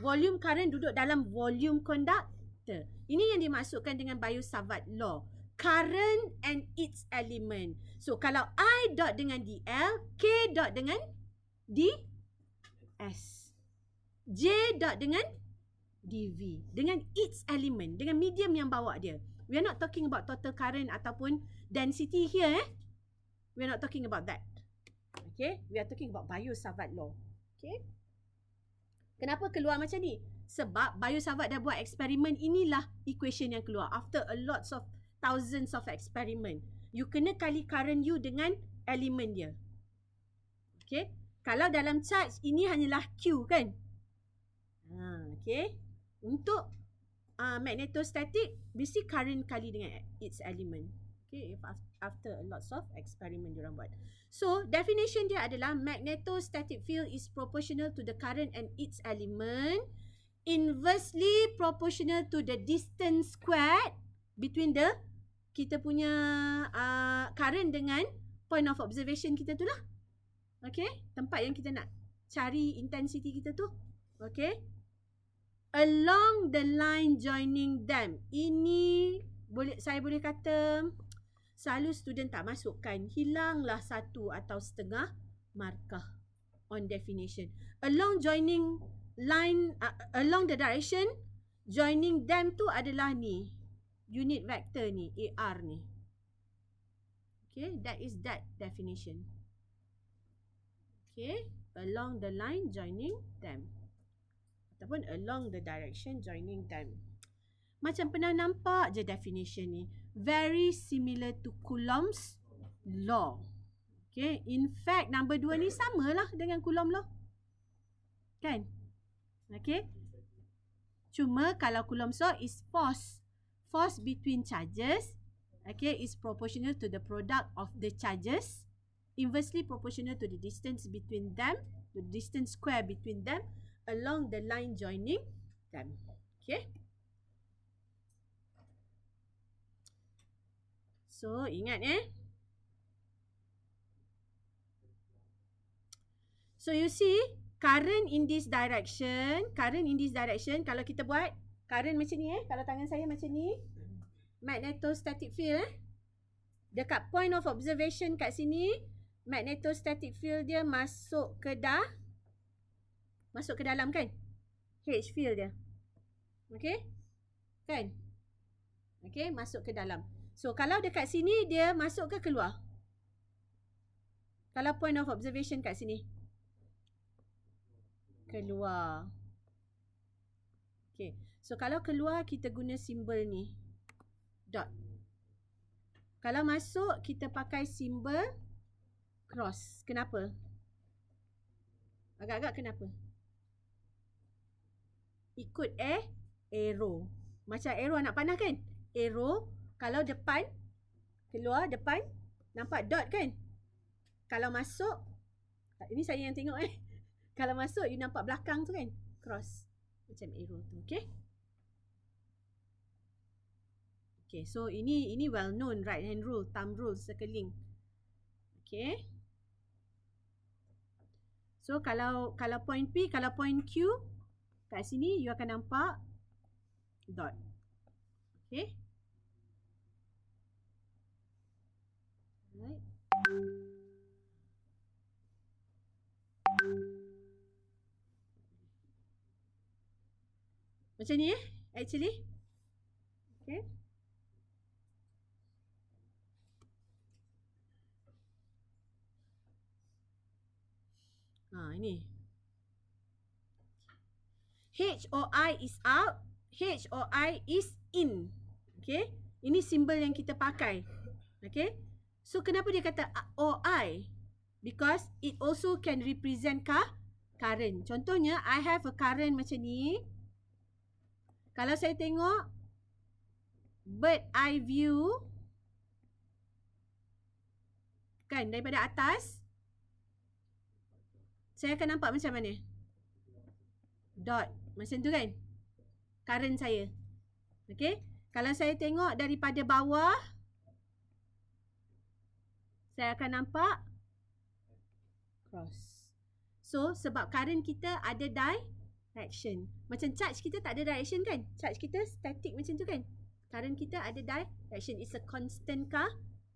Volume current duduk dalam volume conductor. Ini yang dimasukkan dengan Biosavart law. Current and its element. So, kalau I dot dengan dl, K dot dengan ds. J dot dengan dv. Dengan its element. Dengan medium yang bawa dia. We are not talking about total current ataupun density here. We are not talking about that. Okay. We are talking about Biosavart law. Okay. Kenapa keluar macam ni? Sebab Biosavart dah buat eksperimen, inilah equation yang keluar. After a lots of thousands of experiment. You kena kali current you dengan elemen dia. Okay. Kalau dalam charge, ini hanyalah Q kan? Okay. Untuk magnetostatic, mesti current kali dengan its element. Okay, if after a lots of experiment diorang buat. So, definition dia adalah magnetostatic field is proportional to the current and its element, inversely proportional to the distance squared between the kita punya current dengan point of observation kita tu lah. Okay, tempat yang kita nak cari intensity kita tu. Okay. Along the line joining them. Ini saya boleh kata selalu student tak masukkan, hilanglah 1 atau setengah markah on definition. Along joining line, along the direction joining them tu adalah ni, unit vector ni, AR ni. Okay, that is that definition. Okay, along the line joining them. Ataupun along the direction joining them. Macam pernah nampak je definition ni. Very similar to Coulomb's law. Okay. In fact, number 2 ni samalah dengan Coulomb law. Kan? Okay. Cuma kalau Coulomb's law is force. Force between charges. Okay. Is proportional to the product of the charges. Inversely proportional to the distance between them. The distance square between them. Along the line joining them. Okay. So, ingat So, you see, current in this direction, kalau kita buat current macam ni kalau tangan saya macam ni, magnetostatic field dekat point of observation kat sini, magnetostatic field dia masuk ke dalam kan? H field dia. Okay? Kan? Okay, masuk ke dalam. So, kalau dekat sini, dia masuk ke keluar? Kalau point of observation kat sini. Keluar. Okay. So, kalau keluar, kita guna simbol ni. Dot. Kalau masuk, kita pakai simbol cross. Kenapa? Agak-agak kenapa? Ikut arrow. Macam arrow anak panah kan? Arrow. Kalau depan, keluar depan, nampak dot kan? Kalau masuk, ini saya yang tengok Kalau masuk, you nampak belakang tu kan? Cross. Macam arrow tu. Okay? Okay, so ini well known right hand rule, thumb rule, circling. Okay? So, kalau point P, kalau point Q, kat sini you akan nampak dot. Okay. Right. Macam ni actually. Okay. Ini. H or I is out, H or I is in. Okay. Ini simbol yang kita pakai. Okay. So, kenapa dia kata or I? Because it also can represent current. Contohnya, I have a current macam ni. Kalau saya tengok bird eye view, kan, daripada atas, saya akan nampak macam mana? Dot. Macam tu kan? Current saya. Okay. Kalau saya tengok daripada bawah, saya akan nampak cross. So, sebab current kita ada direction. Macam charge kita tak ada direction kan? Charge kita static macam tu kan? Current kita ada direction. It's a constant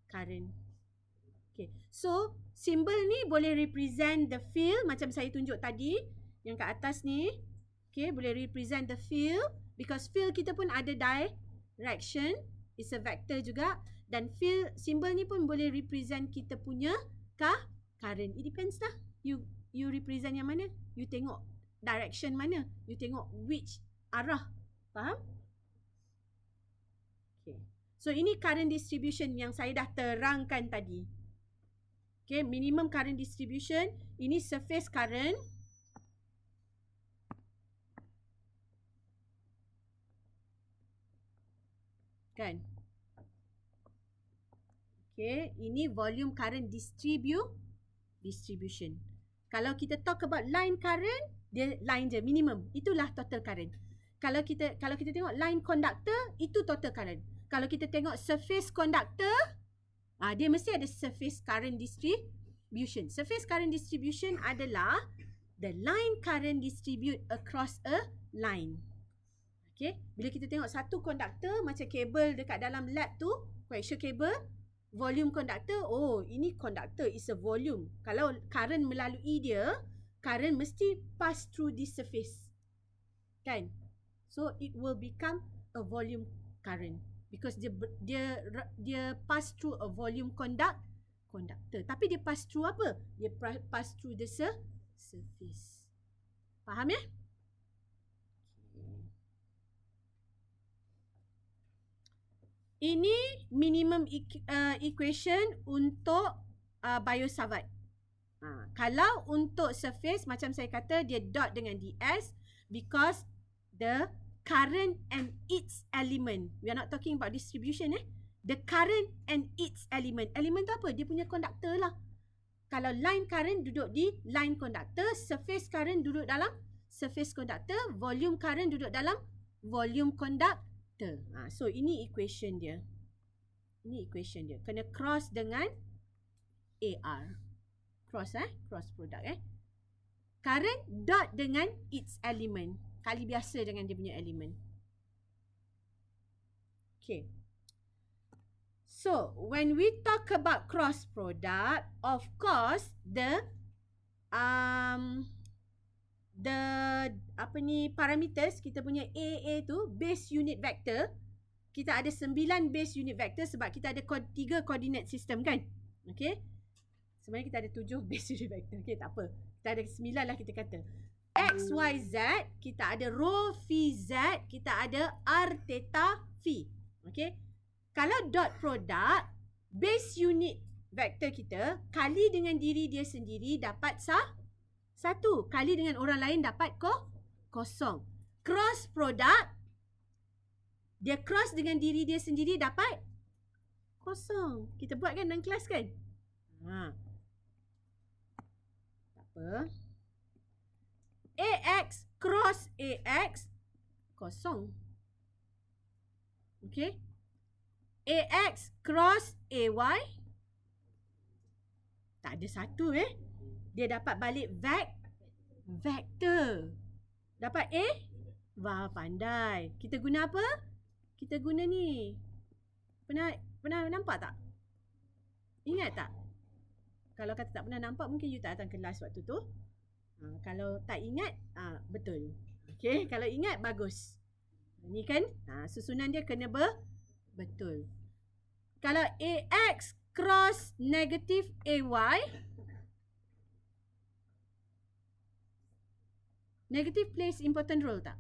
current. Okay. So, simbol ni boleh represent the field macam saya tunjuk tadi. Yang kat atas ni. Okay, boleh represent the field. Because field kita pun ada direction. It's a vector juga. Dan field, simbol ni pun boleh represent kita punya current. It depends lah. You represent yang mana? You tengok direction mana? You tengok which arah. Faham? Okay. So, ini current distribution yang saya dah terangkan tadi. Okay, minimum current distribution. Ini surface current. Kan? Okay, ini volume current distribution. Kalau kita talk about line current, dia line je minimum. Itulah total current. Kalau kita tengok line conductor, itu total current. Kalau kita tengok surface conductor, dia mesti ada surface current distribution. Surface current distribution adalah the line current distribute across a line. Okay, bila kita tengok satu conductor macam kabel dekat dalam lab tu, coaxial cable, volume conductor, oh ini conductor is a volume. Kalau current melalui dia, current mesti pass through this surface. Kan? So it will become a volume current because dia pass through a volume conductor. Tapi dia pass through apa? Dia pass through the surface. Faham ya? Ini minimum equation untuk biosavate. Kalau untuk surface, macam saya kata, dia dot dengan ds because the current and its element. We are not talking about distribution. The current and its element. Element tu apa? Dia punya conductor lah. Kalau line current duduk di line conductor, surface current duduk dalam surface conductor, volume current duduk dalam volume conductor. So ini equation dia. Ini equation dia. Kena cross dengan AR. Cross product Current dot dengan its element. Kali biasa dengan dia punya element. Okay. So, when we talk about cross product, of course, the parameters, kita punya AA tu, base unit vector, kita ada 9 base unit vector sebab kita ada 3 coordinate system kan? Okay. Sebenarnya kita ada 7 base unit vector. Okay, tak apa. Kita ada 9 lah kita kata. X, Y, Z, kita ada rho, phi, Z, kita ada R, theta, phi. Okay. Kalau dot product, base unit vector kita kali dengan diri dia sendiri dapat satu. Kali dengan orang lain dapat kosong. Cross product, dia cross dengan diri dia sendiri dapat kosong. Kita buat kan dalam kelas kan? Tak apa. AX cross AX kosong. Okay. AX cross AY tak ada satu Dia dapat balik vector. Dapat A? Wah, pandai. Kita guna apa? Kita guna ni. Pernah nampak tak? Ingat tak? Kalau kata tak pernah nampak, mungkin you tak datang kelas waktu tu. Kalau tak ingat, betul. Okay, kalau ingat, bagus. Ni kan, susunan dia kena betul. Kalau AX cross negative AY, negative plays important role tak?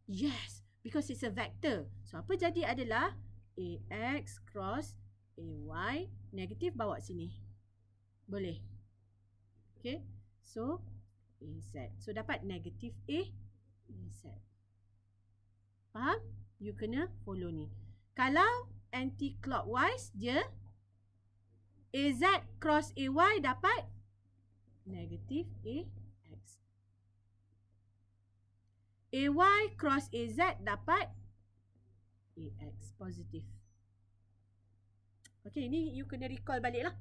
Yes, because it's a vector. So, apa jadi adalah AX cross AY, negative bawa sini. Boleh. Okay. So, AZ. So, dapat negative AZ. Faham? You kena follow ni. Kalau anti-clockwise, dia AZ cross AY dapat negative AX. AY cross AZ dapat AX. Positif. Okay, ni you kena recall balik lah.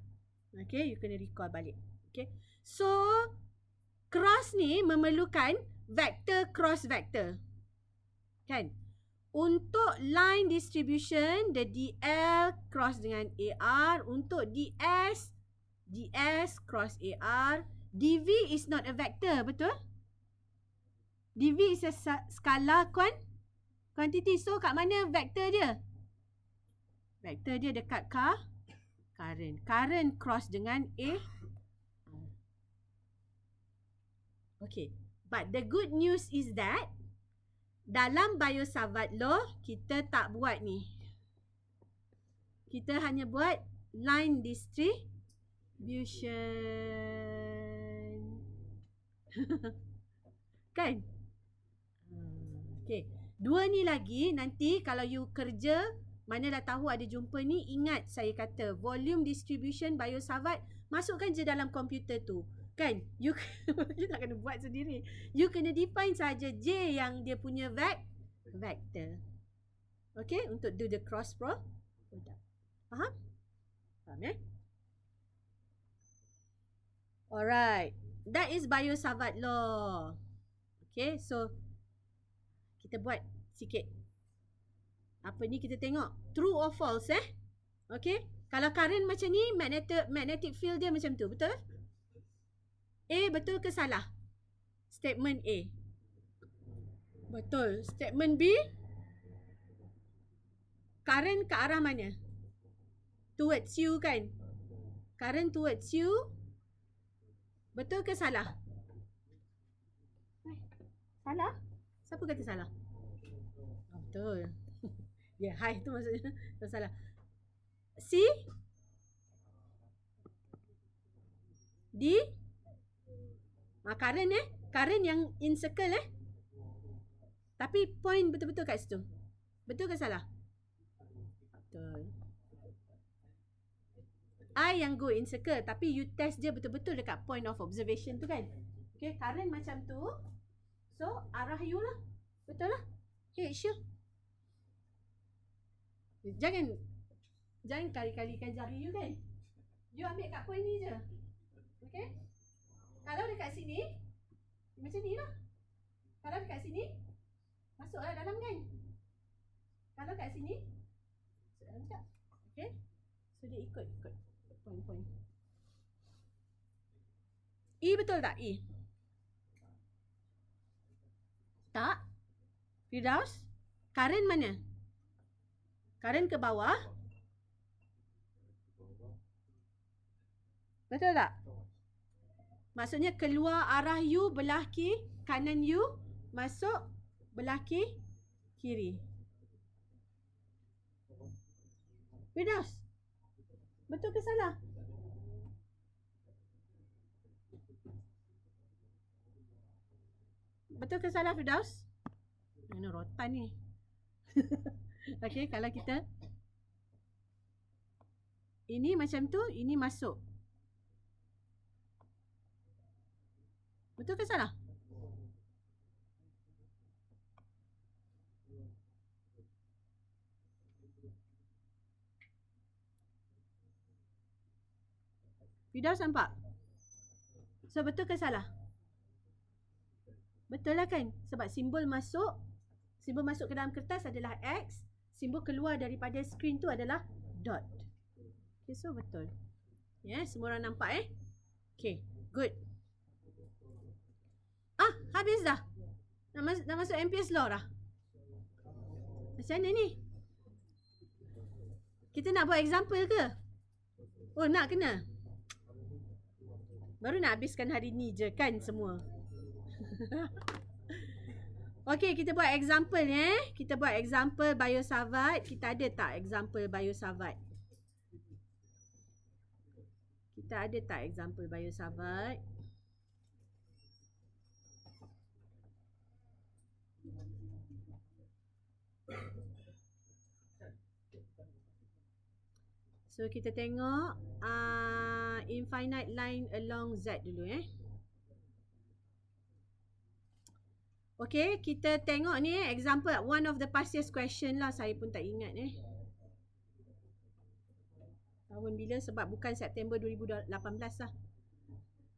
Okay, you kena recall balik. Okay. So, cross ni memerlukan vector cross vector. Kan? Untuk line distribution, the DL cross dengan AR. Untuk DS cross AR. DV is not a vector, betul? DV is a scalar quantity. So, kat mana vector dia? Vector dia dekat current. Current cross dengan A. Okay. But the good news is that dalam Biosavate law, kita tak buat ni. Kita hanya buat line distribution. Kan? Okay. Dua ni lagi, nanti kalau you kerja, mana dah tahu ada jumpa ni, ingat saya kata volume distribution biosavard, masukkan je dalam komputer tu. Kan? You tak kena buat sendiri. You kena define saja J yang dia punya vector. Okay? Untuk do the cross product. Faham? Faham Alright. That is biosavard law. Okay, so kita buat sikit. Apa ni kita tengok? True or false Okay. Kalau current macam ni, magnetic field dia macam tu. Betul? A betul ke salah? Statement A. Betul. Statement B. Current ke arah mana? Towards you kan? Current towards you. Betul ke salah? Salah? Siapa kata salah? Oh, betul. Ya, high tu maksudnya. Tak salah. C? D? Current Current yang in circle Tapi point betul-betul kat situ. Betul ke salah? Betul. I yang go in circle, tapi you test dia betul-betul dekat point of observation tu kan. Okay, current macam tu. So, arah you lah. Betul lah. Okay, sure. Jangan kali-kalikan jari you kan. You ambil kat point ni je. Okay. Kalau dekat sini, macam ni lah. Kalau dekat sini, masuklah dalam kan. Kalau kat sini, masuk dalam sekejap. Okay. So, dia ikut point. E betul tak? E. Tak. Firdaus. Current mana? Current ke bawah. Betul tak? Maksudnya keluar arah you belah kanan you, masuk belah kiri. Firdaus. Betul ke salah? Betul ke salah Firdaus? Mana rotan ni? Okay, kalau kita ini macam tu, ini masuk. Betul ke salah? Firdaus nampak? So, betul ke salah? Betul lah kan? Sebab simbol masuk ke dalam kertas adalah X. Simbol keluar daripada skrin tu adalah dot. Okay, so betul. Semua orang nampak Okay, good. Habis dah. Dah masuk MPS law dah. Macam mana ni? Kita nak buat example ke? Oh, nak kena? Baru nak habiskan hari ni je kan semua. Okay, kita buat example Kita buat example biosavard. Kita ada tak example biosavard? Kita ada tak example biosavard? So, kita tengok infinite line along Z dulu Okay, kita tengok ni example one of the past year's question lah. Saya pun tak ingat tahun bila, sebab bukan September 2018 lah.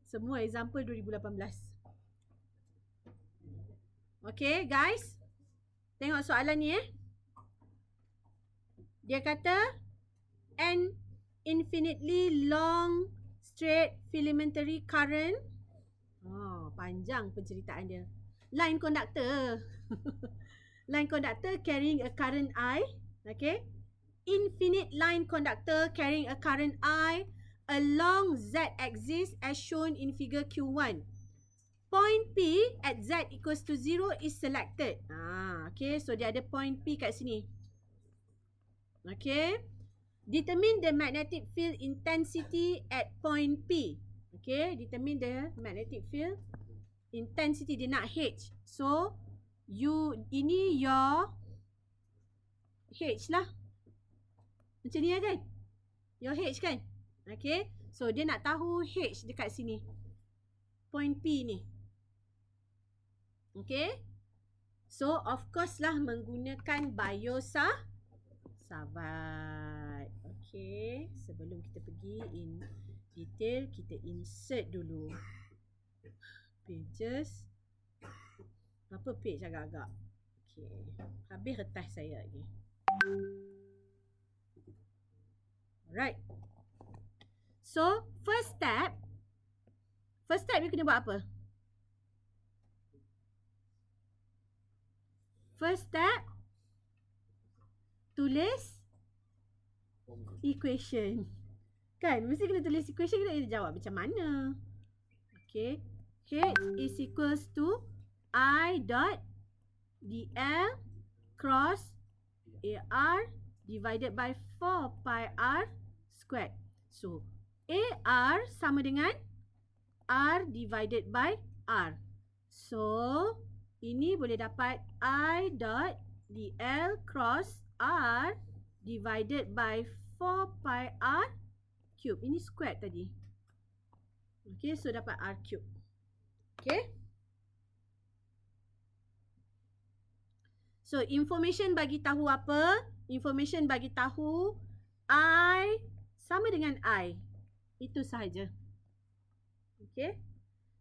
Semua example 2018. Okay, guys. Tengok soalan ni Dia kata an infinitely long straight filamentary current. Panjang penceritaan dia. Line conductor. Line conductor carrying a current I. Okay. Infinite line conductor carrying a current I along Z axis as shown in figure Q1. Point P at Z equals to 0 is selected. Okay. So, dia ada point P kat sini. Okay. Determine the magnetic field intensity at point P. Okay. Determine the magnetic field intensity. Dia nak H. So, ini your H lah. Macam ni kan? Your H kan? Okay. So, dia nak tahu H dekat sini. Point P ni. Okay. So, of course lah menggunakan Biosavart. Okay. Sebelum kita pergi in detail, kita insert dulu. Pages. Apa page agak-agak? Okay. Habis kertas saya lagi. Alright. So, first step you kena buat apa? First step, tulis equation. Kan? Mesti kena tulis equation, kita jawab macam mana. Okay. H is equals to I dot dl cross AR divided by 4 pi R squared. So, AR sama dengan R divided by R. So, ini boleh dapat I dot dl cross R divided by 4 pi R cube. Ini squared tadi. Okay, so dapat R cube. Okay. So, information bagi tahu apa? Information bagi tahu I sama dengan I. Itu sahaja. Okay.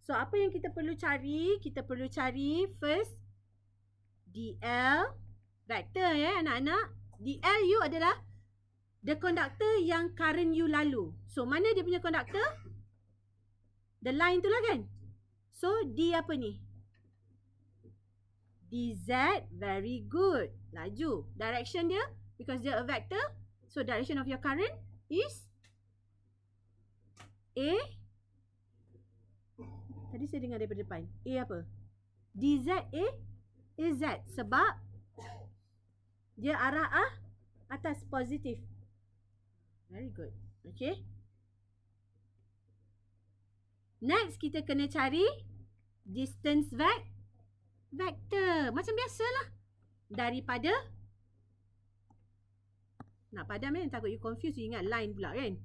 So, apa yang kita perlu cari? Kita perlu cari first dl vector ya anak-anak. dl you adalah the conductor yang current you lalu. So, mana dia punya conductor? The line tu lah kan? So, D apa ni? dz, very good. Laju. Direction dia, because dia a vector. So, direction of your current is A. Tadi saya dengar daripada depan. A apa? dz A is Z. Sebab dia arah atas, positif. Very good. Okay. Next, kita kena cari distance vector. Macam biasalah. Daripada, nak padam kan? Takut you confuse, you ingat line pula kan?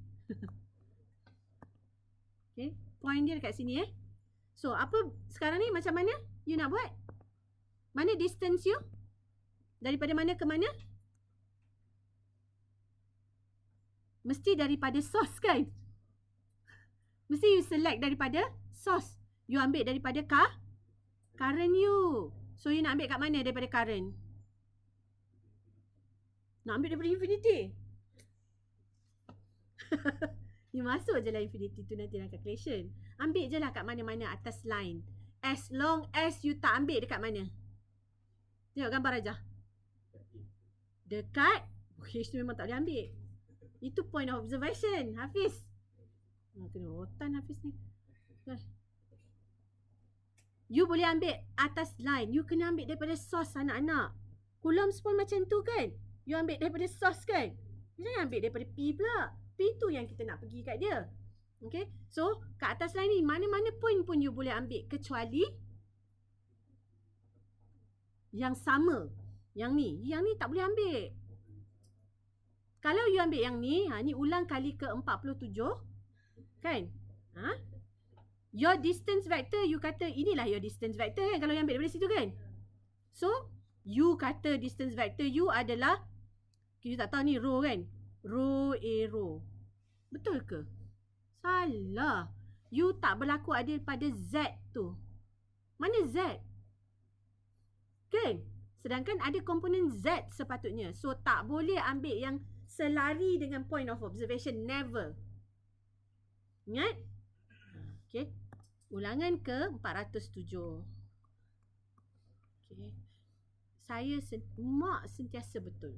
Okay. Point dia dekat sini So, apa sekarang ni macam mana you nak buat? Mana distance you? Daripada mana ke mana? Mesti daripada source kan? Mesti you select daripada source. You ambil daripada current you. So, you nak ambil kat mana daripada current? Nak ambil daripada infinity. You masuk je lah infinity tu nanti dalam calculation. Ambil je lah kat mana-mana atas line. As long as you tak ambil dekat mana? Tengok gambar aja. Dekat H tu memang tak boleh ambil. Itu point of observation, Hafiz. Kena rotan Hafiz ni. You boleh ambil atas line. You kena ambil daripada source anak-anak. Coulombs pun macam tu kan? You ambil daripada source kan? Jangan ambil daripada P pula. P tu yang kita nak pergi kat dia. Okay? So, kat atas line ni, mana-mana point pun you boleh ambil. Kecuali yang sama. Yang ni tak boleh ambil. Kalau you ambil yang ni, ni ulang kali ke 47. Kan? Your distance vector, you kata inilah your distance vector kan? Kalau you ambil daripada situ kan? So, you kata distance vector you adalah, kita tak tahu ni row kan? Row A row. Betul ke? Salah. You tak berlaku adil pada Z tu. Mana Z? Kan? Sedangkan ada komponen Z sepatutnya. So, tak boleh ambil yang selari dengan point of observation. Never. Ingat? Okay. Ulangan ke 407. Okay. Mak sentiasa betul.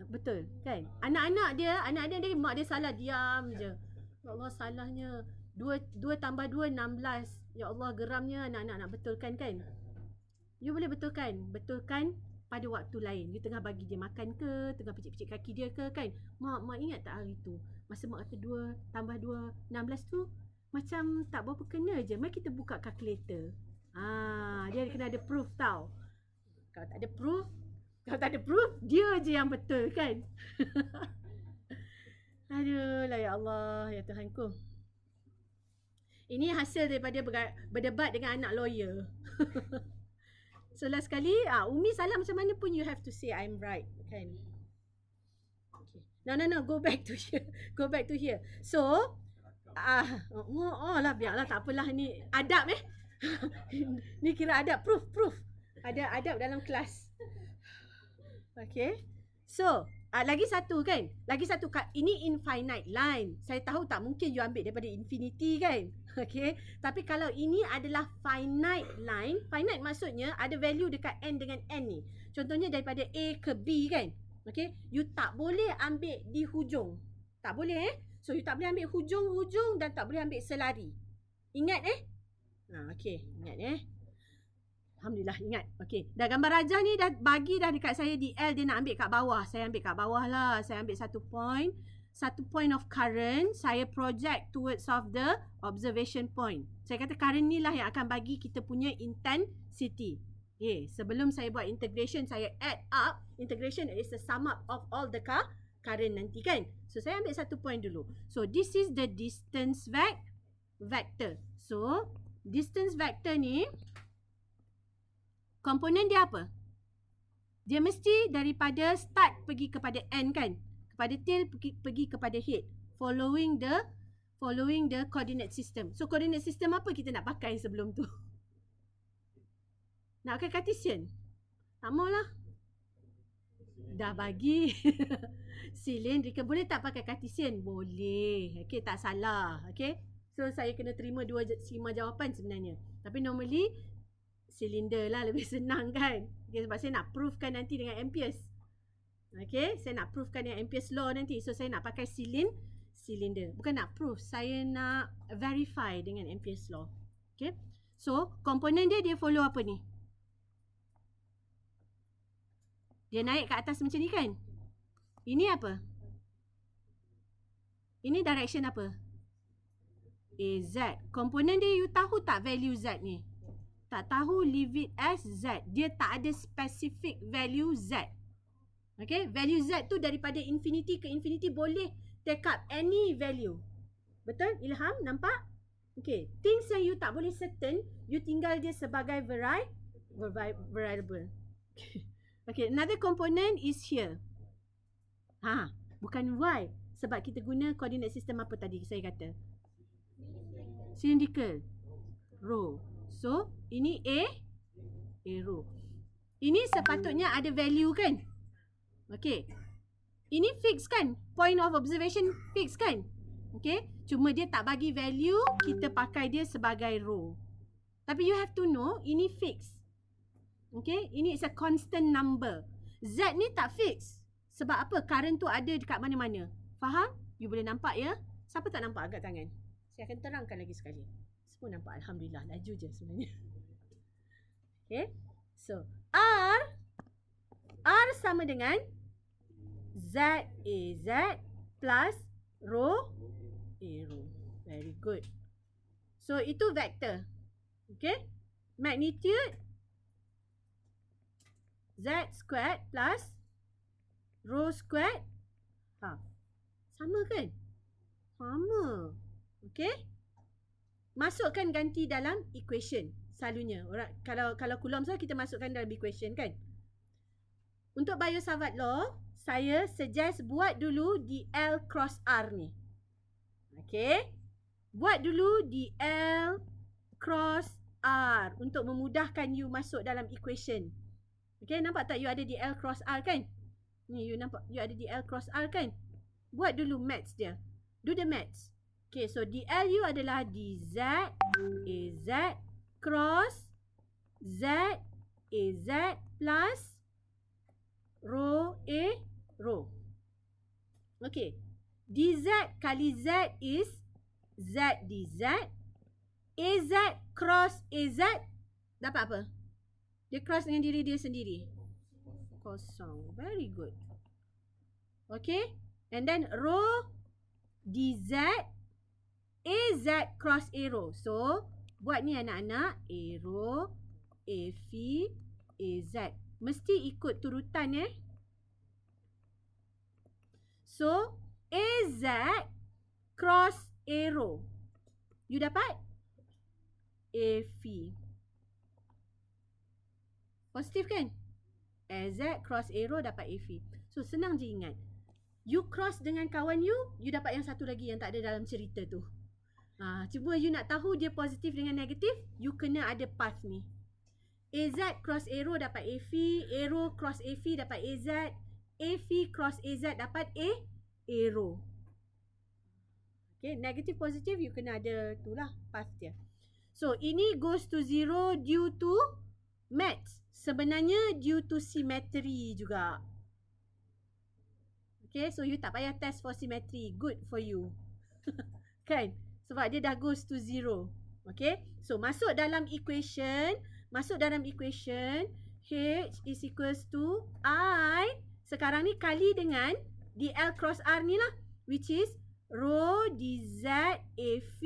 Betul kan? Anak-anak dia mak dia salah, diam je. Ya Allah, salahnya 2 tambah 2 16. Ya Allah, geramnya anak-anak nak betulkan kan? You boleh betulkan. Betulkan pada waktu lain. You tengah bagi dia makan ke, tengah picit-picit kaki dia ke kan. Mak ingat tak hari tu? Masa mak kata 2 tambah 2, 16 tu macam tak berapa kena je. Mari kita buka calculator. Dia kena ada proof tau. Kalau tak ada proof, dia je yang betul kan. Aduh lah ya Allah, ya Tuhanku. Ini hasil daripada berdebat dengan anak lawyer. So last sekali, Umi salah macam mana pun you have to say I'm right, kan? Okay. No, go back to here. So, biarlah, tak apalah ni adab ni kira adab, proof. Ada adab dalam kelas. Okay. So, lagi satu kan? Ini infinite line. Saya tahu tak mungkin you ambil daripada infinity kan? Okay. Tapi kalau ini adalah finite line, finite maksudnya ada value dekat n dengan n ni. Contohnya daripada A ke B kan? Okay. You tak boleh ambil di hujung. Tak boleh So, you tak boleh ambil hujung-hujung dan tak boleh ambil selari. Ingat okay. Ingat Alhamdulillah ingat. Okey. Dah gambar rajah ni dah bagi dah dekat saya di L, dia nak ambil kat bawah. Saya ambil kat bawah lah. Saya ambil satu point of current. Saya project towards of the observation point. Saya kata current ni lah yang akan bagi kita punya intensity. Okay. Sebelum saya buat integration, saya add up. Integration is the sum up of all the current nanti kan. So saya ambil satu point dulu. So this is the distance vector. So distance vector ni komponen dia apa? Dia mesti daripada start pergi kepada end kan? Kepada tail pergi kepada head. Following the coordinate system. So coordinate system apa kita nak pakai sebelum tu? Nak pakai Cartesian? Tak maulah. Dah bagi cylindrical. Boleh tak pakai Cartesian? Boleh. Okay, tak salah. Okay. So saya kena terima 2 jawapan sebenarnya. Tapi normally silinder lah lebih senang kan. Okay, sebab saya nak proofkan nanti dengan Ampere's. Okay, saya nak proofkan dengan Ampere's law nanti. So saya nak pakai silinder. Bukan nak proof, saya nak verify dengan Ampere's law. Okay, so komponen dia follow apa ni? Dia naik ke atas macam ni kan. Ini apa? Ini direction apa? AZ. Komponen dia you tahu tak value Z ni? Tak tahu, leave it as Z. Dia tak ada specific value Z. Okay, value Z tu daripada infinity ke infinity boleh take up any value. Betul? Ilham, nampak? Okay, things yang you tak boleh certain, you tinggal dia sebagai variable. Okay, another component is here. Bukan Y. Sebab kita guna coordinate system apa tadi saya kata? Cylindrical. Rho. So, ini A rho. Ini sepatutnya ada value kan? Okay. Ini fix kan? Point of observation fix kan? Okay. Cuma dia tak bagi value, kita pakai dia sebagai rho. Tapi you have to know, ini fix. Okay. Ini is a constant number. Z ni tak fix. Sebab apa? Current tu ada dekat mana-mana. Faham? You boleh nampak ya? Siapa tak nampak agak tangan? Saya akan terangkan lagi sekali. Semua nampak. Alhamdulillah. Laju je sebenarnya. Okay. So, R sama dengan ZAZ plus rho A rho. Very good. So, itu vector. Okay. Magnitude Z squared plus rho squared half. Sama kan? Sama. Okay. Masukkan ganti dalam equation selalunya. Kalau Coulomb saja kita masukkan dalam equation kan. Untuk Biot-Savart law, saya suggest buat dulu dl cross r ni. Okay. Buat dulu dl cross r untuk memudahkan you masuk dalam equation. Okay, nampak tak you ada dl cross r kan? Ni you nampak you ada dl cross r kan? Buat dulu maths dia. Do the maths. Okay, so dl you adalah dz az cross z az plus rho a rho. Okay, dz kali z is z dz. Az cross az dapat apa? Dia cross dengan diri dia sendiri. kosong. Very good. Okay. And then row DZ AZ cross arrow. So, buat ni anak-anak. Arrow, AV, AZ. Mesti ikut turutan So, AZ cross arrow. You dapat? AV. Positif kan? AZ cross arrow dapat AV. So, senang je ingat. You cross dengan kawan you dapat yang satu lagi yang tak ada dalam cerita tu. Cuba you nak tahu dia positif dengan negatif, you kena ada path ni. AZ cross arrow dapat AV, arrow cross AV dapat AZ, AV cross AZ dapat arrow. Okay, negatif positif you kena ada tu lah path dia. So, ini goes to 0 due to maths. Sebenarnya due to symmetry juga. Okay, so you tak payah test for symmetry. Good for you. Kan? Sebab dia dah goes to 0. Okay, so masuk dalam equation. H is equals to I. Sekarang ni kali dengan DL cross R ni lah. Which is rho DZ AV.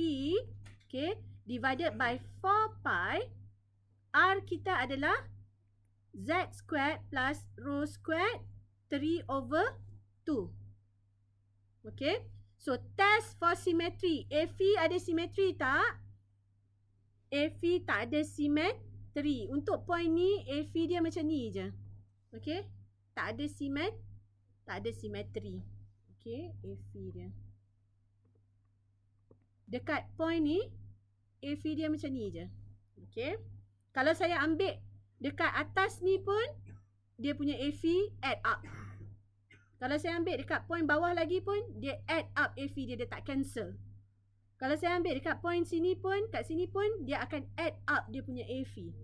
Okay, divided by 4 pi. R kita adalah Z squared plus rho squared 3 over 2. Okay. So, test for symmetry. AV ada symmetry tak? AV tak ada symmetry. Untuk point ni, AV dia macam ni je. Okay. Tak ada symmetry. Okay. AV dia. Dekat point ni, AV dia macam ni je. Okay. Kalau saya ambil dekat atas ni pun, dia punya AV add up. Kalau saya ambil dekat point bawah lagi pun, dia add up AV dia, dia tak cancel. Kalau saya ambil dekat point sini pun, kat sini pun, dia akan add up dia punya AV.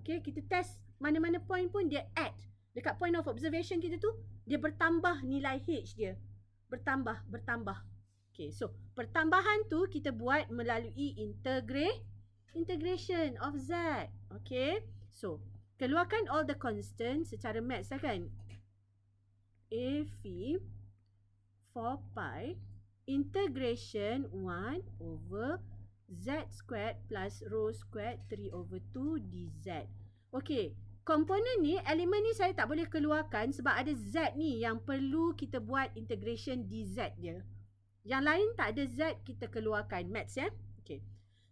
Okay, kita test mana-mana point pun dia add. Dekat point of observation kita tu, dia bertambah nilai H dia. Bertambah. Okay, so pertambahan tu kita buat melalui integration of Z. Okay, so keluarkan all the constants secara maths lah kan. AV 4 pi integration 1 over Z squared plus rho squared 3 over 2 dz. Okay, komponen ni, elemen ni saya tak boleh keluarkan sebab ada Z ni yang perlu kita buat integration dz dia. Yang lain tak ada Z, kita keluarkan maths ya. Okay,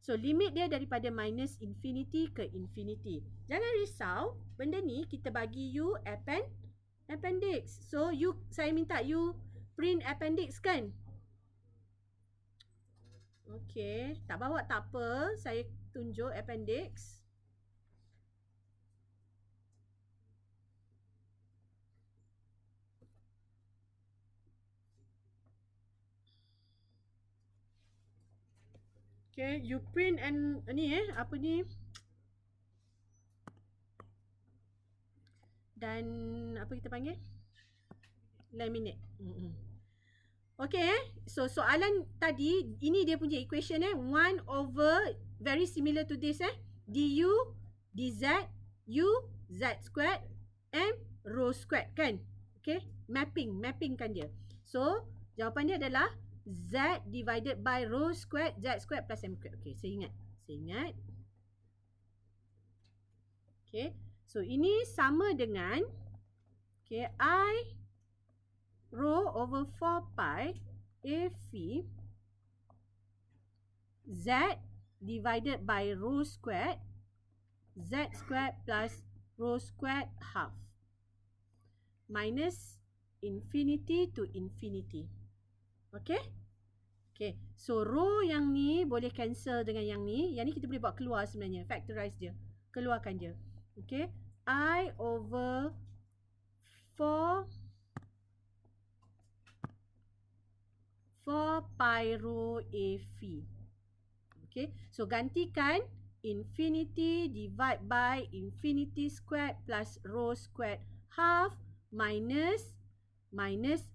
so limit dia daripada minus infinity ke infinity. Jangan risau, benda ni kita bagi you appendix. So, saya minta you print appendix kan? Okay. Tak bawa tak apa. Saya tunjuk appendix. Okay. You print and ni apa ni? Dan apa kita panggil? Laminate. Okay. So, soalan tadi, ini dia punya equation 1 over, very similar to this du, dz, u, z squared, m, rho squared kan? Okay. Mapping kan dia. So, jawapan dia adalah z divided by rho squared, z squared plus m squared. Okay, saya ingat. Okay. So, ini sama dengan I rho over 4 pi AV Z divided by rho squared Z squared plus rho squared half minus infinity to infinity. Okay? Okay. So, rho yang ni boleh cancel dengan yang ni. Yang ni kita boleh buat keluar sebenarnya. Factorize dia. Keluarkan dia. Okay. I over 4 pi rho AV. Okay. So, gantikan infinity divide by infinity squared plus rho squared half minus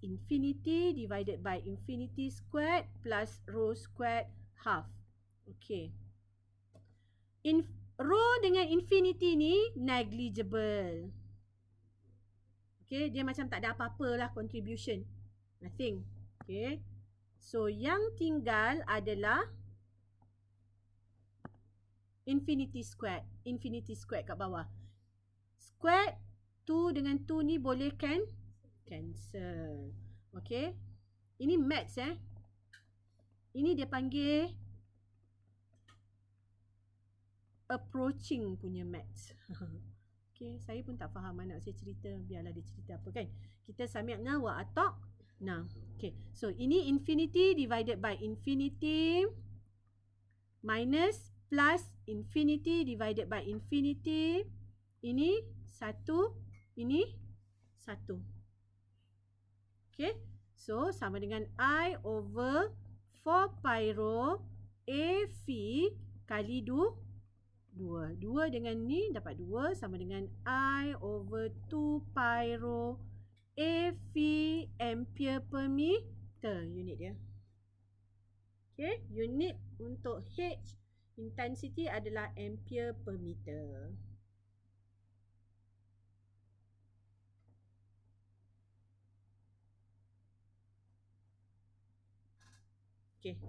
infinity divided by infinity squared plus rho squared half. Okay. Rho dengan infinity ni negligible. Okay, dia macam tak ada apa-apa lah contribution. Nothing. Okay. So, yang tinggal adalah infinity squared. Infinity squared kat bawah. Squared 2 dengan 2 ni boleh cancel. Okay. Ini maths Ini dia panggil approaching punya maths. Okay, saya pun tak faham anak saya cerita. Biarlah dia cerita apa kan. Kita sami'na wa ata'na. Okay, so ini infinity divided by infinity minus plus infinity divided by infinity. Ini 1, ini 1. Okay, so sama dengan I over 4 pi rho AV kali 2. 2 dengan ni dapat 2 sama dengan I over 2 pi rho AV ampere per meter unit dia. Okay, unit untuk H intensity adalah ampere per meter. Okay.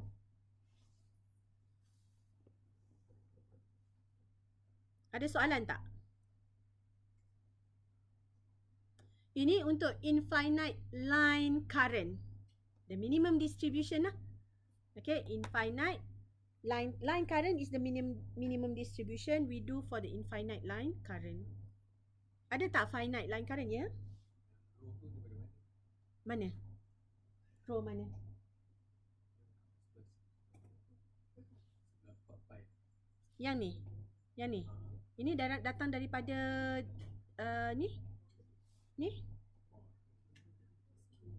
Ada soalan tak? Ini untuk infinite line current. The minimum distribution lah. Okay, infinite line current is the minimum distribution we do for the infinite line current. Ada tak finite line current ya? Mana? Row mana? Yang ni. Yang ni. Ini datang daripada ni. Ni.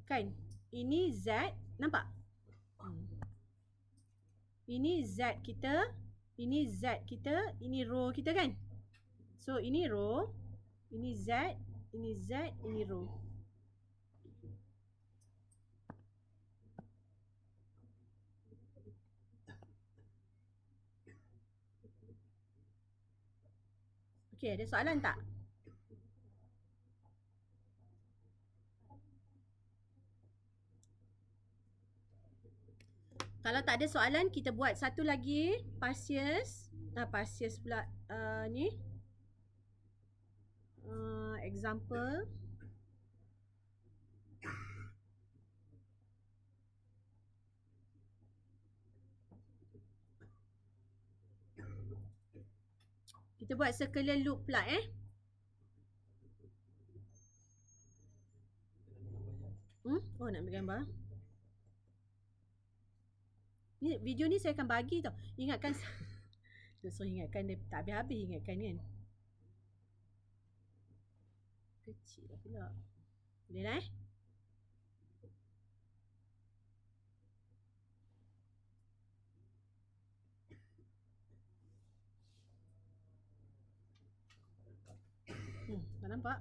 Kan? Ini Z. Nampak? Ini Z kita. Ini Z kita. Ini row kita kan? So, ini row. Ini Z. Ini Z. Ini row. Okay, ada soalan tak? Kalau tak ada soalan, kita buat satu lagi Partius. Partius pula ni. Example. Kita buat circular loop pula Oh, nak ambil gambar. Ni video ni saya akan bagi tau. Ingatkan so ingatkan dia tak habis-habis ingatkan kan. Kecil lah pula. Boleh lah tak nampak.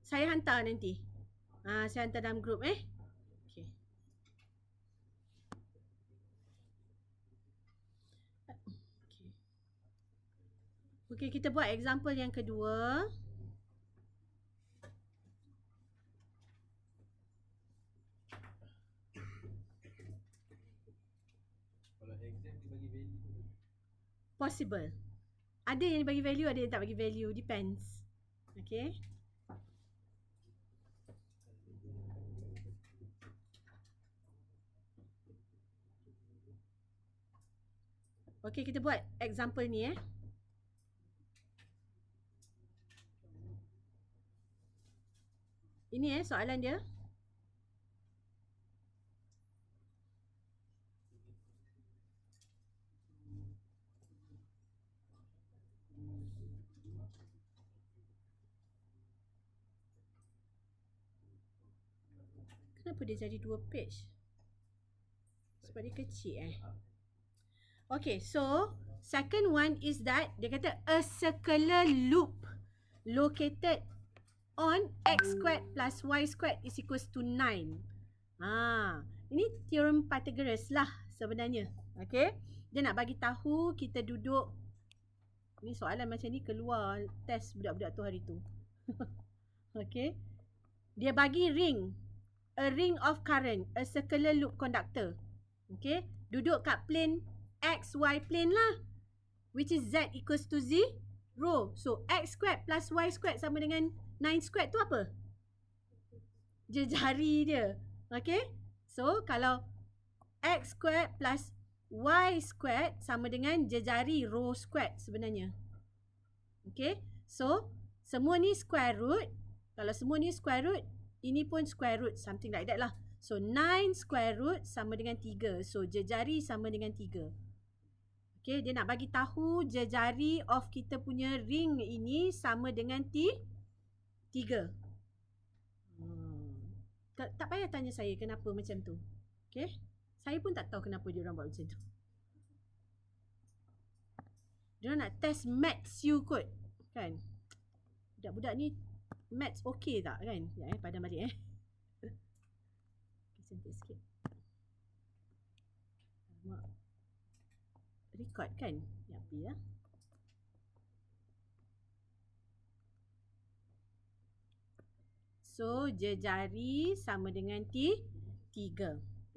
Saya hantar nanti. Saya hantar dalam grup Okay. Okay, kita buat example yang kedua. Possible. Ada yang bagi value, ada yang tak bagi value. Depends. Okay. Okay, kita buat example ni Ini soalan dia. Kenapa dia jadi 2 page? Sebab dia kecil Okay, so second one is that dia kata a circular loop located on x squared plus y squared is equals to 9. Ini teorem Pythagoras lah sebenarnya. Okay. Dia nak bagi tahu kita duduk. Ni soalan macam ni keluar test budak-budak tu hari tu. Okay. Dia bagi ring. A ring of current. A circular loop conductor. Okay. Duduk kat plane X, Y plane lah. Which is Z equals to 0. So, X squared plus Y squared sama dengan 9 squared tu apa? Jejari dia. Okay. So, kalau X squared plus Y squared sama dengan jejari rho squared sebenarnya. Okay. So, semua ni square root. Kalau semua ni square root, ini pun square root. Something like that lah. So, 9 square root sama dengan 3. So, jejari sama dengan 3. Okay. Dia nak bagi tahu jejari of kita punya ring ini sama dengan 3. Tak payah tanya saya kenapa macam tu. Okay. Saya pun tak tahu kenapa dia orang buat macam tu. Dia orang nak test maths you kot. Kan? Budak-budak ni maths okey tak kan? Ya padam balik cantik sikit. Record kan? Ya api ya. So, jejari sama dengan 3.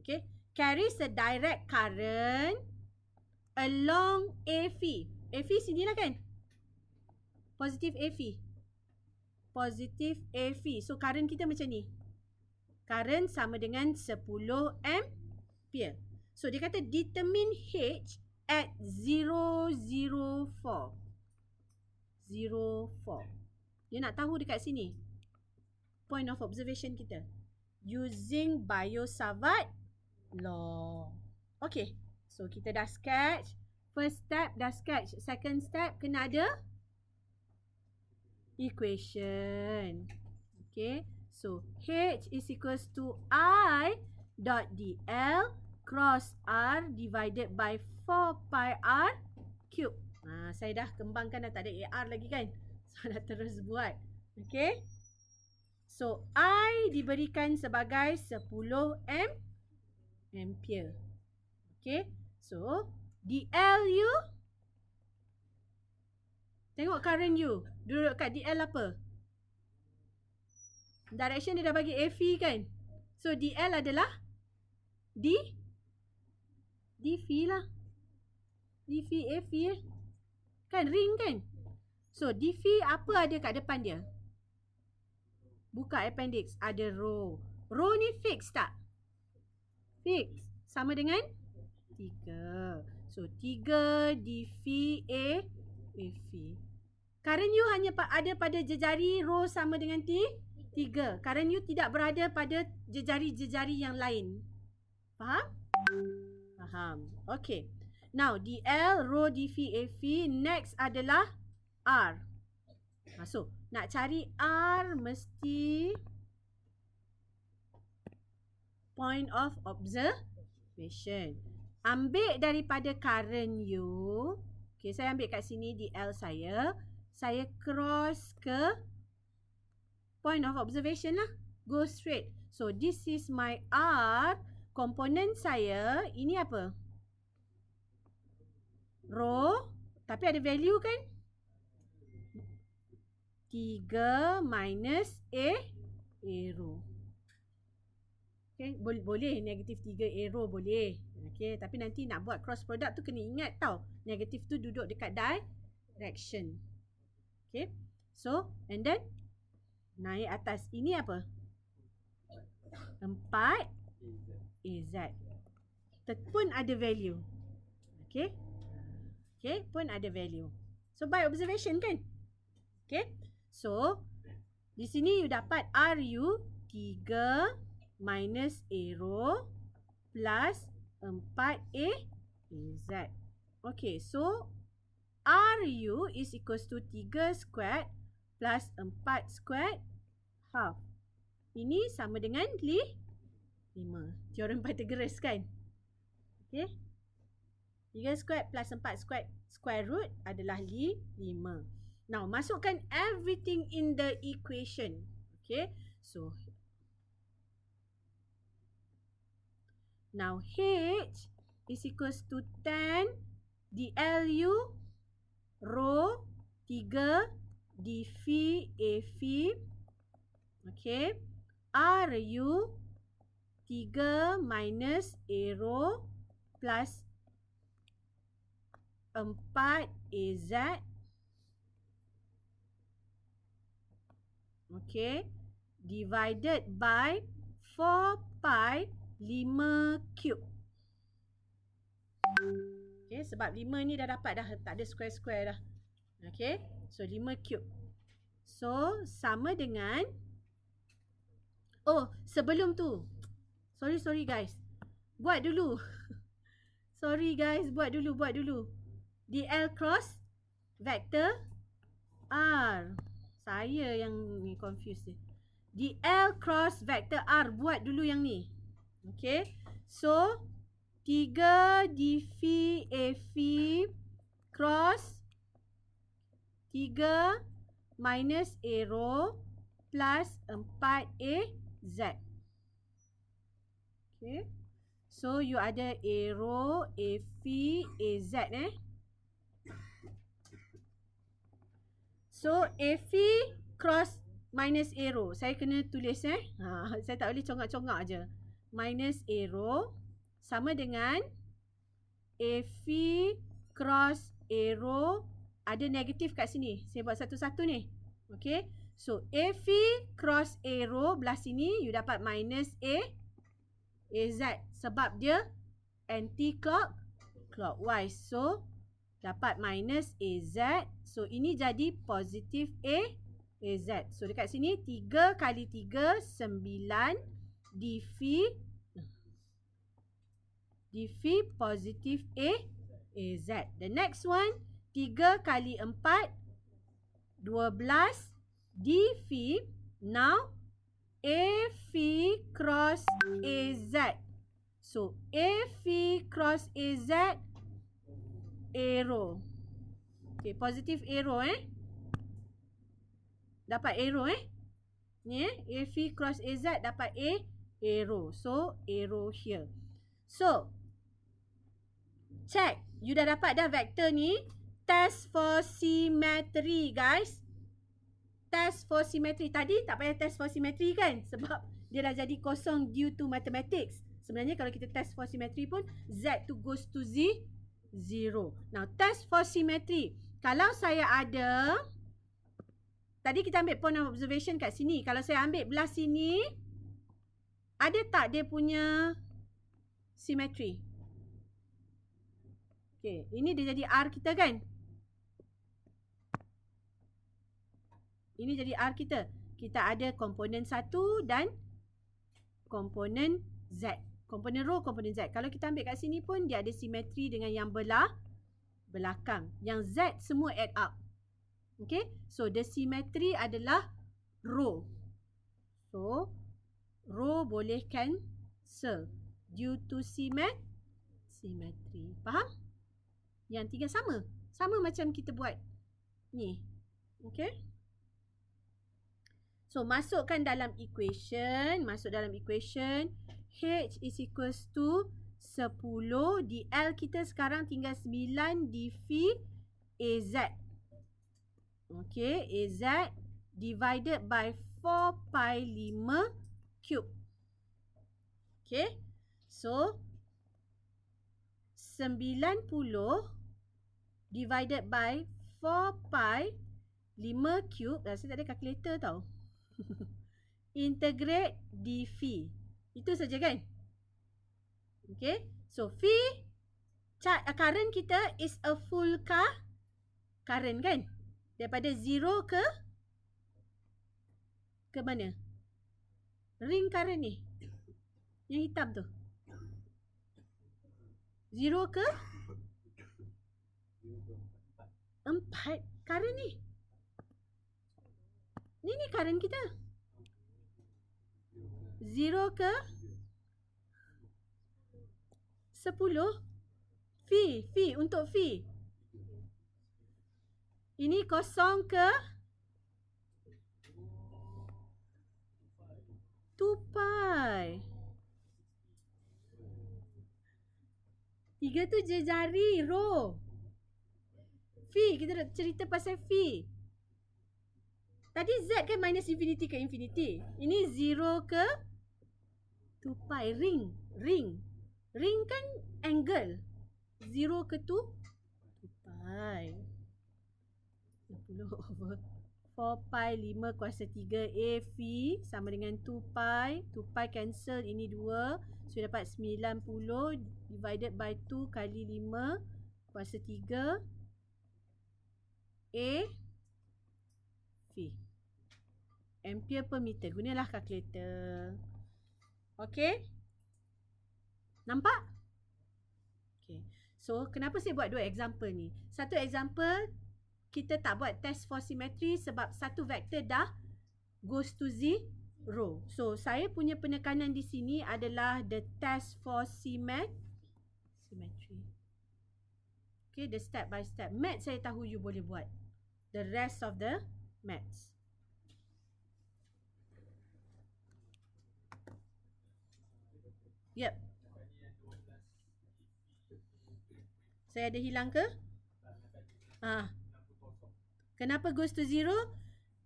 Okay. Carries a direct current along AV. AV sini lah kan? Positive AV. Positive AV. So, current kita macam ni. Current sama dengan 10 ampere. So, dia kata determine H at 004. 04. Dia nak tahu dekat sini. Point of observation kita. Using Biot-Savart law. Okay. So, kita dah sketch. First step dah sketch. Second step kena ada equation. Okay. So, H is equals to I dot dl cross R divided by 4 pi R cube. Saya dah kembangkan dah tak ada AR lagi kan. So, dah terus buat. Okay. So, I diberikan sebagai 10 ampere. Okay. So, DL you. Tengok current you. Duduk kat DL apa? Direction dia dah bagi AV kan? So, DL adalah DV lah. DV AV kan ring kan? So, DV apa ada kat depan dia? Buka appendix. Ada rho. Rho ni fix tak? Fix. Sama dengan 3. So, 3 dV AV. Current you hanya ada pada jejari rho sama dengan 3. Current you tidak berada pada jejari-jejari yang lain. Faham? Faham. Okay. Now, DL, rho dV AV. Next adalah R. So, nak cari R mesti point of observation. Ambil daripada current you. Okay, saya ambil kat sini DL saya. Saya cross ke point of observation lah. Go straight. So, this is my R. Komponen saya, ini apa? Rho. Tapi ada value kan? 3 minus arrow. Okay, boleh negatif 3 arrow boleh. Okay, tapi nanti nak buat cross product tu kena ingat tau. Negatif tu duduk dekat direction. Okay, so and then naik atas. Ini apa? 4 AZ. Pun ada value. Okay. Okay, pun ada value. So by observation kan? Okay. So, di sini you dapat RU 3 minus arrow plus 4AZ. Okay, so RU is equals to 3 squared plus 4 squared half. Ini sama dengan 5. Teorem Pythagoras kan? Okay. 3 squared plus 4 squared square root adalah 5. Now, masukkan everything in the equation. Okay. So, Now H is equals to 10 DLU rho 3 dV AV. Okay. RU 3 minus A rho plus 4 AZ. Okay. Divided by 4 pi 5 cube. Okay, sebab 5 ni dah dapat dah. Tak ada square-square dah. Okay. So, 5 cube. So, sama dengan... Oh, sebelum tu. Sorry guys. Buat dulu. Sorry guys, buat dulu. DL cross vector R. Saya yang ni confused ni. DL cross vector R. Buat dulu yang ni. Okay. So, 3 dV AV cross 3 minus A rho plus 4 AZ. Okay. So, you ada A rho, AV, AZ So, AV cross minus A rho. Saya kena tulis saya tak boleh congak-congak je. Minus A rho sama dengan AV cross A rho. Ada negatif kat sini. Saya buat satu-satu ni. Okay. So, AV cross A rho belah sini. You dapat minus AZ. Sebab dia anti-clockwise. So, dapat minus AZ. So, ini jadi positif AZ. So, dekat sini 3 kali 3, 9 dV positif AZ. The next one, 3 kali 4, 12 dV. Now, AV cross AZ. So, AV cross AZ, arrow. Okay, positif arrow Dapat arrow Ni AV cross AZ dapat arrow. So, arrow here. So, check. You dah dapat dah vektor ni. Test for symmetry, guys. Test for symmetry. Tadi tak payah test for symmetry kan? Sebab dia dah jadi kosong due to mathematics. Sebenarnya kalau kita test for symmetry pun, Z tu goes to 0. Now, test for symmetry. Kalau saya ada... Tadi kita ambil point of observation kat sini. Kalau saya ambil belah sini, ada tak dia punya symmetry? Okay, ini dia jadi R kita kan? Ini jadi R kita. Kita ada komponen 1 dan komponen Z. Komponen rho, komponen Z. Kalau kita ambil kat sini pun, dia ada simetri dengan yang belakang. Yang Z semua add up. Okay. So, the symmetry adalah rho. So, rho boleh cancel due to symmetry. Faham? Yang tiga sama. Sama macam kita buat ni. Okay. So, masukkan dalam equation. H is equals to 10. DL kita sekarang tinggal 9 dV AZ. Okay. AZ divided by 4 pi 5 cube. Okay. So, 90 divided by 4 pi 5 cube. Saya tak ada calculator tau. Integrate dV. Itu saja kan? Okay. So, current kita is a full current kan? Daripada 0 ke mana? Ring current ni. Yang hitam tu. 0 ke 4 current ni. Ni current kita. 0 ke 10. V untuk V. Ini 0 ke 2 pi. 3 tu jari row. Phi, kita nak cerita pasal phi. Tadi Z kan minus infinity ke infinity. Ini 0 ke 2 pi. Ring. Ring kan angle. 0 ke 2 pi. 60 over 4 pi 5 kuasa 3 A phi sama dengan 2 pi. 2 pi cancel, ini 2. So dapat 90 divided by 2 kali 5 kuasa 3 A phi. Ampere per meter. Gunalah kalkulator. Okay. Nampak? Okay. So, kenapa saya buat 2 example ni? Satu example, kita tak buat test for symmetry sebab satu vektor dah goes to 0. So, saya punya penekanan di sini adalah the test for symmetry. Okay, the step by step. Math saya tahu you boleh buat. The rest of the maths. Yep. Saya ada hilang ke? Kenapa goes to 0?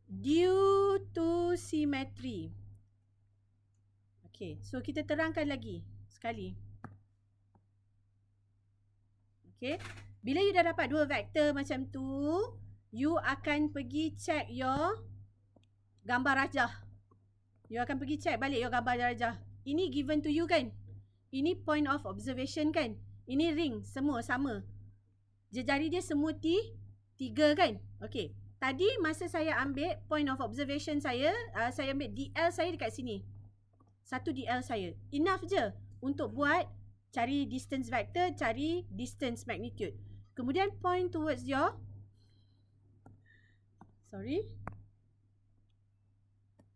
Due to symmetry. Okay, so kita terangkan lagi sekali. Okay, bila you dah dapat 2 vektor macam tu, you akan pergi check your gambar rajah. You akan pergi check balik your gambar rajah. Ini given to you kan? Ini point of observation kan? Ini ring, semua sama. Jari dia semua 3 kan? Okay. Tadi masa saya ambil point of observation saya ambil DL saya dekat sini. Satu DL saya. Enough je untuk buat cari distance vector, cari distance magnitude. Kemudian point towards your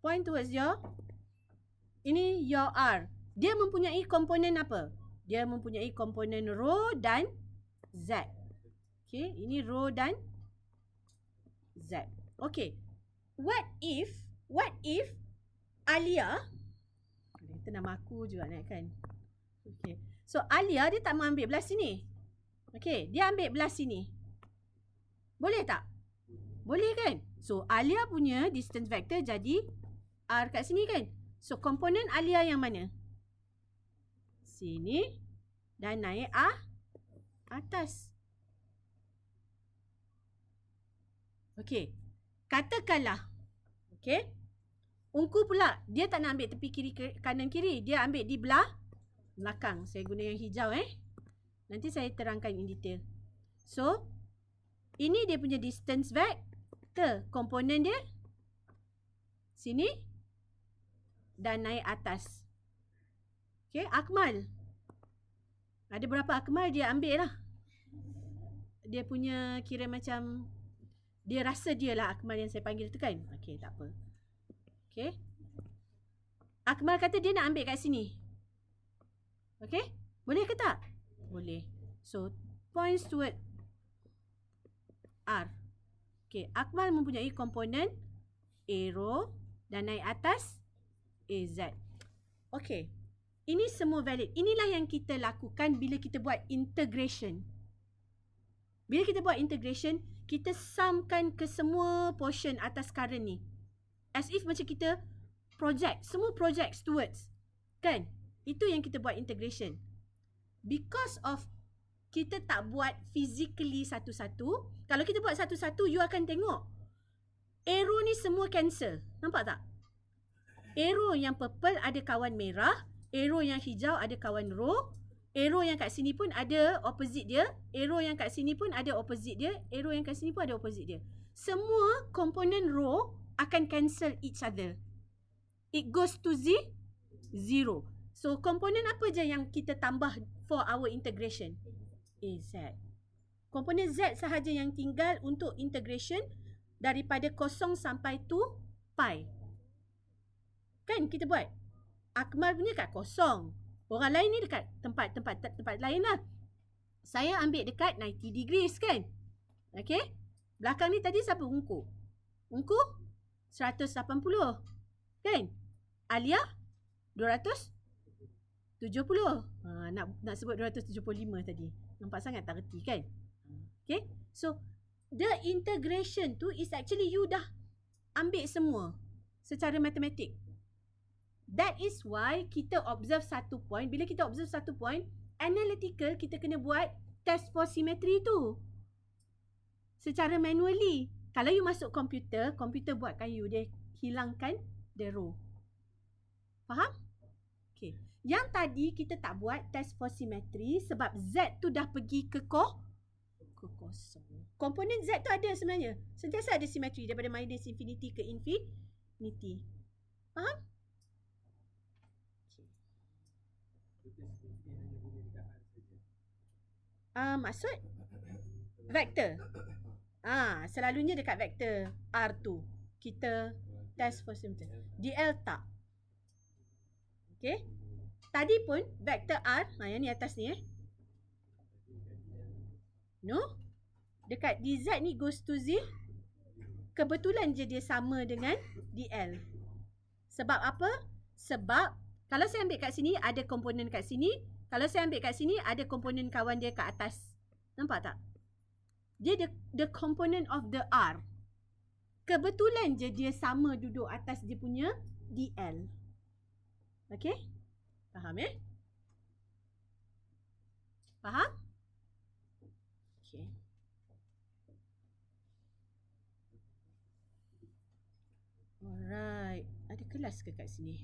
point towards your ini your R. Dia mempunyai komponen apa? Dia mempunyai komponen rho dan Z. Okay, ini rho dan Z. Okay. What if Alia, itu nama aku juga nak kan? Okay. So Alia dia tak mau ambil belah sini. Okay, dia ambil belah sini. Boleh tak? Boleh kan? So Alia punya distance vector jadi R kat sini kan? So komponen Alia yang mana? Sini dan naik atas. Okey. Katakanlah. Okey. Ungku pula dia tak nak ambil tepi kiri kanan kiri, dia ambil di belakang. Saya guna yang hijau Nanti saya terangkan in detail. So, ini dia punya distance vector. Komponen dia sini dan naik atas. Okay, Akmal. Ada berapa Akmal dia ambil lah. Dia punya kira macam, dia rasa dia lah Akmal yang saya panggil tu kan. Okay, tak apa. Okay. Akmal kata dia nak ambil kat sini. Okay, boleh ke tak? Boleh. So, points toward R. Okay, Akmal mempunyai komponen arrow dan naik atas AZ. Okay. Ini semua valid. Inilah yang kita lakukan bila kita buat integration. Bila kita buat integration, kita sumkan ke semua portion atas current ni. As if macam kita project. Semua project towards. Kan? Itu yang kita buat integration. Because of kita tak buat physically satu-satu. Kalau kita buat satu-satu, you akan tengok. Arrow ni semua cancel. Nampak tak? Arrow yang purple ada kawan merah. Arrow yang hijau ada kawan row. Arrow yang kat sini pun ada opposite dia. Arrow yang kat sini pun ada opposite dia. Arrow yang kat sini pun ada opposite dia. Semua komponen row akan cancel each other. It goes to 0. So, komponen apa je yang kita tambah for our integration? AZ. Komponen Z sahaja yang tinggal untuk integration daripada 0 sampai 2 pi. Kan kita buat? Akmal punya kat 0. Orang lain ni dekat tempat lain lah. Saya ambil dekat 90 degrees kan? Okay? Belakang ni tadi siapa? Ungku. Ungku 180. Kan? Alia 200. 70. Nak sebut 275 tadi. Nampak sangat tak reti kan? Okay. So, the integration tu is actually you dah ambil semua secara matematik. That is why kita observe satu point. Bila kita observe satu point, analytical kita kena buat test for symmetry tu. Secara manually. Kalau you masuk komputer, komputer buatkan you. Dia hilangkan the row. Faham? Okay. Yang tadi kita tak buat test for symmetry sebab Z tu dah pergi ke kosong. Komponen Z tu ada sebenarnya. Sentiasa ada simetri daripada minus infinity ke infinity. Faham? Maksud vektor. Selalunya dekat vektor R tu kita test for symmetry. DL tak. Okay. Tadi pun vektor R, yang ni atas ni No. Dekat DZ ni goes to Z. Kebetulan je dia sama dengan DL. Sebab apa? Sebab kalau saya ambil kat sini ada komponen kat sini. Kalau saya ambil kat sini ada komponen kawan dia kat atas. Nampak tak? Dia the component of the R. Kebetulan je dia sama duduk atas dia punya DL. Okay? Faham Faham? Okay. Alright. Ada kelas ke kat sini?